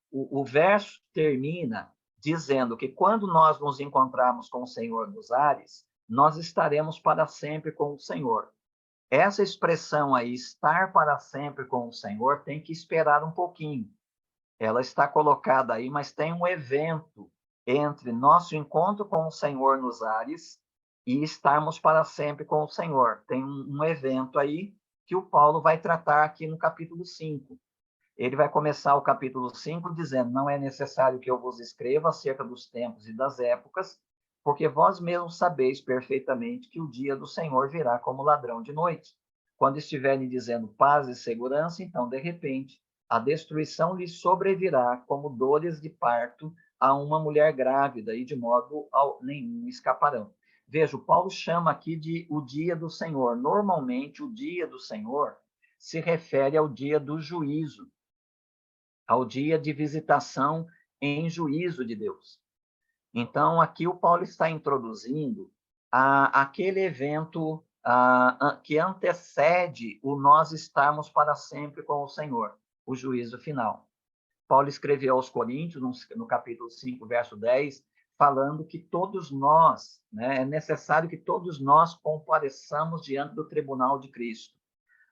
o verso termina dizendo que quando nós nos encontrarmos com o Senhor nos ares, nós estaremos para sempre com o Senhor. Essa expressão aí, estar para sempre com o Senhor, tem que esperar um pouquinho. Ela está colocada aí, mas tem um evento entre nosso encontro com o Senhor nos ares e estarmos para sempre com o Senhor. Tem um evento aí que o Paulo vai tratar aqui no capítulo 5. Ele vai começar o capítulo 5 dizendo: não é necessário que eu vos escreva acerca dos tempos e das épocas, porque vós mesmos sabeis perfeitamente que o dia do Senhor virá como ladrão de noite. Quando estiverem dizendo paz e segurança, então, de repente, a destruição lhes sobrevirá como dores de parto a uma mulher grávida, e de modo nenhum escaparão. Veja, o Paulo chama aqui de o dia do Senhor. Normalmente, o dia do Senhor se refere ao dia do juízo, ao dia de visitação em juízo de Deus. Então, aqui o Paulo está introduzindo aquele evento que antecede o nós estarmos para sempre com o Senhor, o juízo final. Paulo escreveu aos Coríntios, no capítulo 5, verso 10, falando que todos nós, né, é necessário que todos nós compareçamos diante do tribunal de Cristo.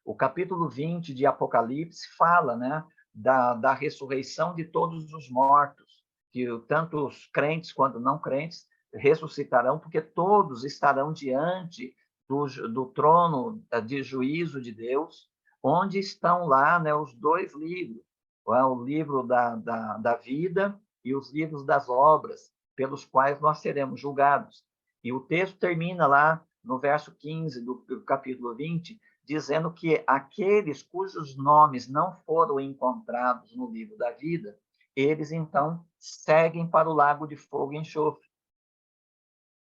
O capítulo 20 de Apocalipse fala, né, da ressurreição de todos os mortos, que tanto os crentes quanto não crentes ressuscitarão, porque todos estarão diante do trono de juízo de Deus, onde estão lá, né, os dois livros, o livro da vida e os livros das obras, pelos quais nós seremos julgados. E o texto termina lá no verso 15 do capítulo 20, dizendo que aqueles cujos nomes não foram encontrados no livro da vida, eles, então, seguem para o lago de fogo e enxofre.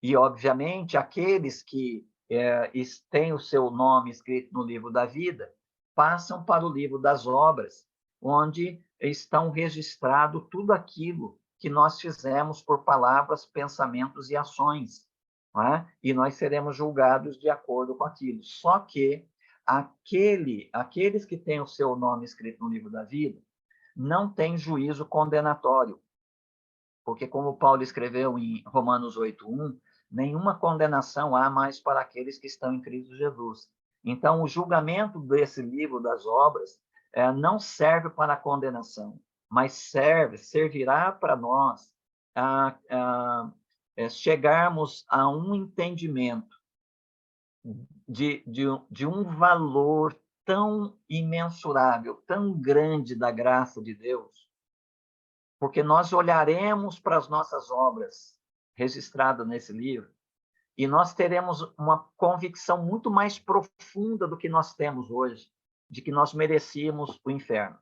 E, obviamente, aqueles que têm o seu nome escrito no livro da vida, passam para o livro das obras, onde estão registrado tudo aquilo que nós fizemos por palavras, pensamentos e ações. Não é? E nós seremos julgados de acordo com aquilo. Só que aqueles que têm o seu nome escrito no livro da vida não têm juízo condenatório. Porque, como Paulo escreveu em Romanos 8:1, nenhuma condenação há mais para aqueles que estão em Cristo Jesus. Então, o julgamento desse livro das obras não serve para a condenação, mas servirá para nós chegarmos a um entendimento de um valor tão imensurável, tão grande da graça de Deus, porque nós olharemos para as nossas obras registradas nesse livro e nós teremos uma convicção muito mais profunda do que nós temos hoje, de que nós merecíamos o inferno.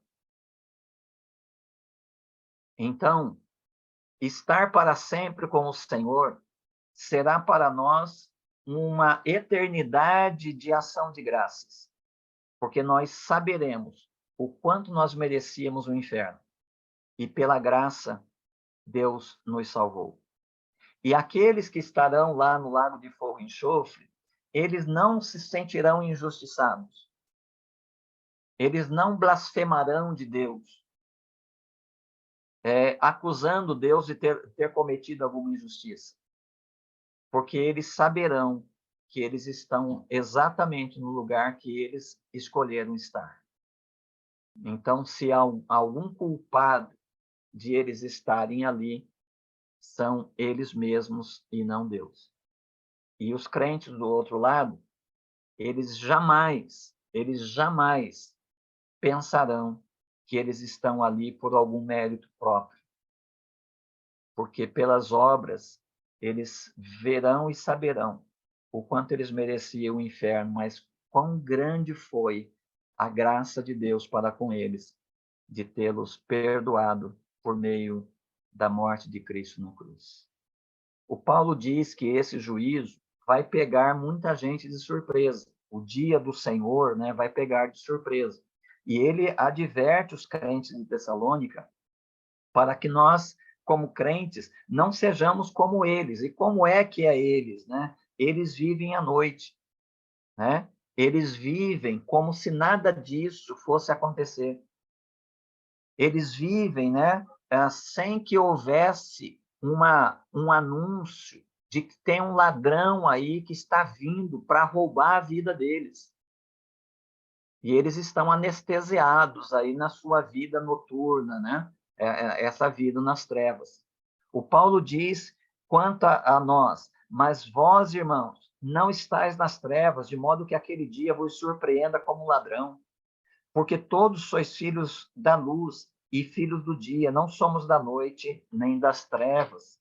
Então, estar para sempre com o Senhor será para nós uma eternidade de ação de graças, porque nós saberemos o quanto nós merecíamos o inferno. E pela graça, Deus nos salvou. E aqueles que estarão lá no lago de fogo e enxofre, eles não se sentirão injustiçados. Eles não blasfemarão de Deus, acusando Deus de ter cometido alguma injustiça. Porque eles saberão que eles estão exatamente no lugar que eles escolheram estar. Então, se há algum culpado de eles estarem ali, são eles mesmos e não Deus. E os crentes do outro lado, eles jamais pensarão que eles estão ali por algum mérito próprio. Porque pelas obras eles verão e saberão o quanto eles mereciam o inferno, mas quão grande foi a graça de Deus para com eles, de tê-los perdoado por meio da morte de Cristo na cruz. O Paulo diz que esse juízo vai pegar muita gente de surpresa. O dia do Senhor, né, vai pegar de surpresa. E ele adverte os crentes de Tessalônica para que nós, como crentes, não sejamos como eles. E como é que é eles, né? Eles vivem à noite, né? Eles vivem como se nada disso fosse acontecer. Eles vivem, né, sem que houvesse um anúncio de que tem um ladrão aí que está vindo para roubar a vida deles. E eles estão anestesiados aí na sua vida noturna, né? Essa vida nas trevas. O Paulo diz, quanto a nós, mas vós, irmãos, não estáis nas trevas, de modo que aquele dia vos surpreenda como um ladrão. Porque todos sois filhos da luz e filhos do dia, não somos da noite nem das trevas.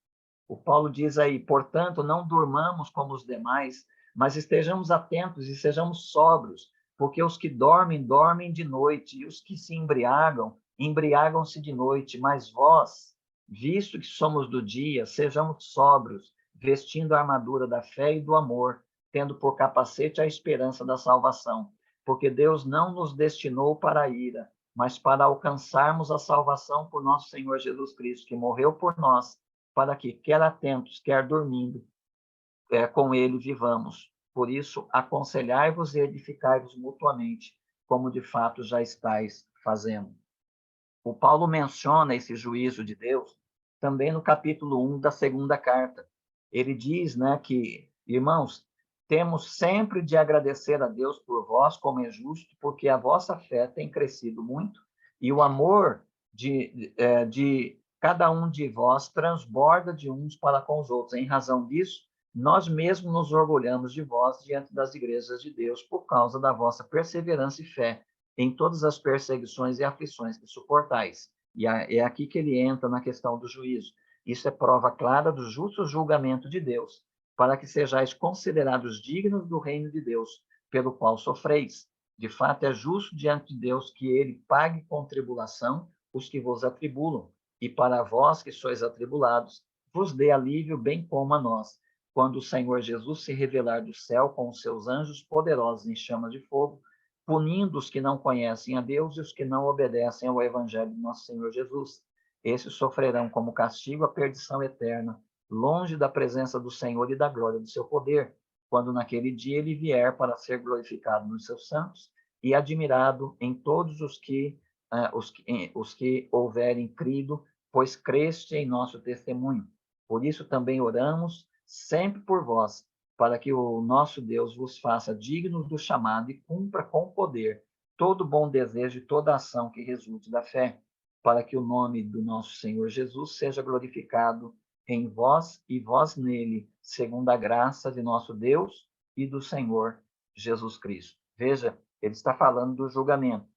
O Paulo diz aí, portanto, não durmamos como os demais, mas estejamos atentos e sejamos sóbrios, porque os que dormem, dormem de noite, e os que se embriagam, embriagam-se de noite. Mas vós, visto que somos do dia, sejamos sóbrios, vestindo a armadura da fé e do amor, tendo por capacete a esperança da salvação. Porque Deus não nos destinou para a ira, mas para alcançarmos a salvação por nosso Senhor Jesus Cristo, que morreu por nós, para que, quer atentos, quer dormindo, com ele vivamos. Por isso, aconselhai-vos e edificai-vos mutuamente, como de fato já estáis fazendo. O Paulo menciona esse juízo de Deus também no capítulo 1 da segunda carta. Ele diz, né, que, irmãos, temos sempre de agradecer a Deus por vós, como é justo, porque a vossa fé tem crescido muito e o amor de cada um de vós transborda de uns para com os outros. Em razão disso, nós mesmos nos orgulhamos de vós diante das igrejas de Deus por causa da vossa perseverança e fé em todas as perseguições e aflições que suportais. E é aqui que ele entra na questão do juízo. Isso é prova clara do justo julgamento de Deus, para que sejais considerados dignos do reino de Deus, pelo qual sofreis. De fato, é justo diante de Deus que ele pague com tribulação os que vos atribulam, e para vós que sois atribulados, vos dê alívio, bem como a nós, quando o Senhor Jesus se revelar do céu com os seus anjos poderosos em chamas de fogo, punindo os que não conhecem a Deus e os que não obedecem ao Evangelho de nosso Senhor Jesus. Esses sofrerão como castigo a perdição eterna, longe da presença do Senhor e da glória do seu poder, quando naquele dia ele vier para ser glorificado nos seus santos e admirado em todos os que houverem crido, pois creste em nosso testemunho. Por isso também oramos sempre por vós, para que o nosso Deus vos faça dignos do chamado e cumpra com poder todo bom desejo e toda ação que resulte da fé, para que o nome do nosso Senhor Jesus seja glorificado em vós e vós nele, segundo a graça de nosso Deus e do Senhor Jesus Cristo. Veja, ele está falando do julgamento.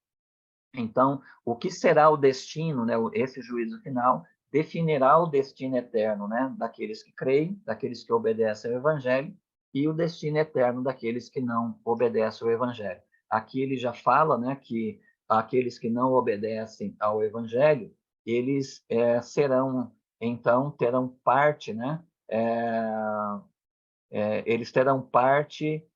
Então, o que será o destino, né, esse juízo final, definirá o destino eterno, né, daqueles que creem, daqueles que obedecem ao Evangelho, e o destino eterno daqueles que não obedecem ao Evangelho. Aqui ele já fala, né, que aqueles que não obedecem ao Evangelho, eles serão, então, terão parte, né, eles terão parte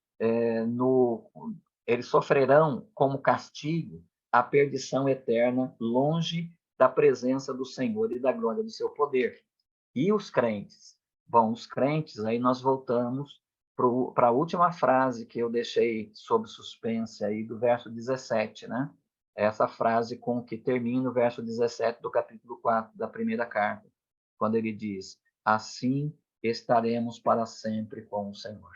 eles sofrerão como castigo a perdição eterna, longe da presença do Senhor e da glória do seu poder. E os crentes? Bom, os crentes, aí nós voltamos para a última frase que eu deixei sob suspense aí do verso 17, né? Essa frase com que termina o verso 17 do capítulo 4 da primeira carta, quando ele diz: assim estaremos para sempre com o Senhor.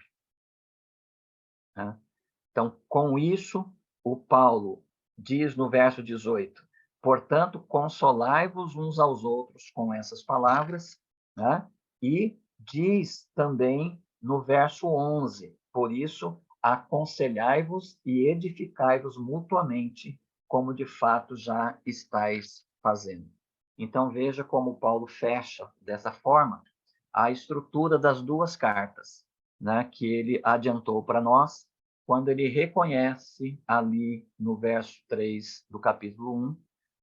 Então, com isso, o Paulo diz no verso 18: portanto, consolai-vos uns aos outros com essas palavras, né? E diz também no verso 11: por isso, aconselhai-vos e edificai-vos mutuamente, como de fato já estáis fazendo. Então, veja como Paulo fecha dessa forma, a estrutura das duas cartas, né, que ele adiantou para nós, quando ele reconhece ali no verso 3 do capítulo 1,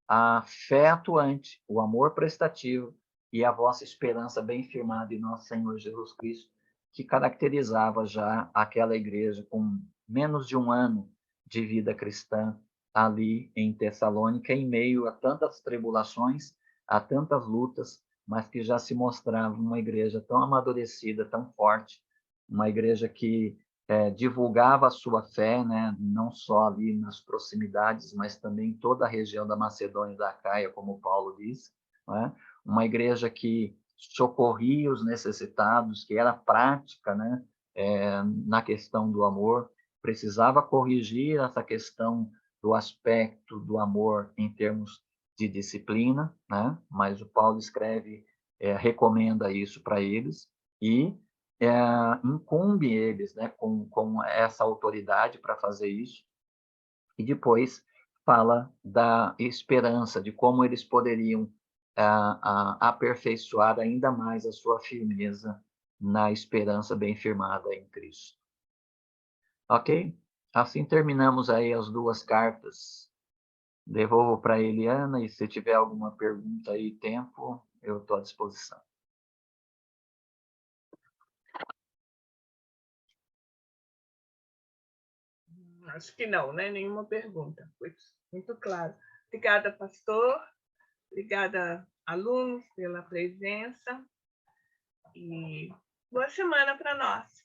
a fé atuante, o amor prestativo e a vossa esperança bem firmada em nosso Senhor Jesus Cristo, que caracterizava já aquela igreja com menos de um ano de vida cristã ali em Tessalônica, em meio a tantas tribulações, a tantas lutas, mas que já se mostrava uma igreja tão amadurecida, tão forte, uma igreja que divulgava a sua fé, né, não só ali nas proximidades, mas também em toda a região da Macedônia e da Acaia, como Paulo diz, né? Uma igreja que socorria os necessitados, que era prática, né, na questão do amor, precisava corrigir essa questão do aspecto do amor em termos de disciplina, né? Mas o Paulo escreve, recomenda isso para eles e incumbe eles, né, com essa autoridade para fazer isso, e depois fala da esperança, de como eles poderiam aperfeiçoar ainda mais a sua firmeza na esperança bem firmada em Cristo. Ok? Assim terminamos aí as duas cartas. Devolvo para a Eliana, e se tiver alguma pergunta aí, tempo, eu estou à disposição. Acho que não, né? Nenhuma pergunta. Foi muito claro. Obrigada, pastor. Obrigada, alunos, pela presença. E boa semana para nós.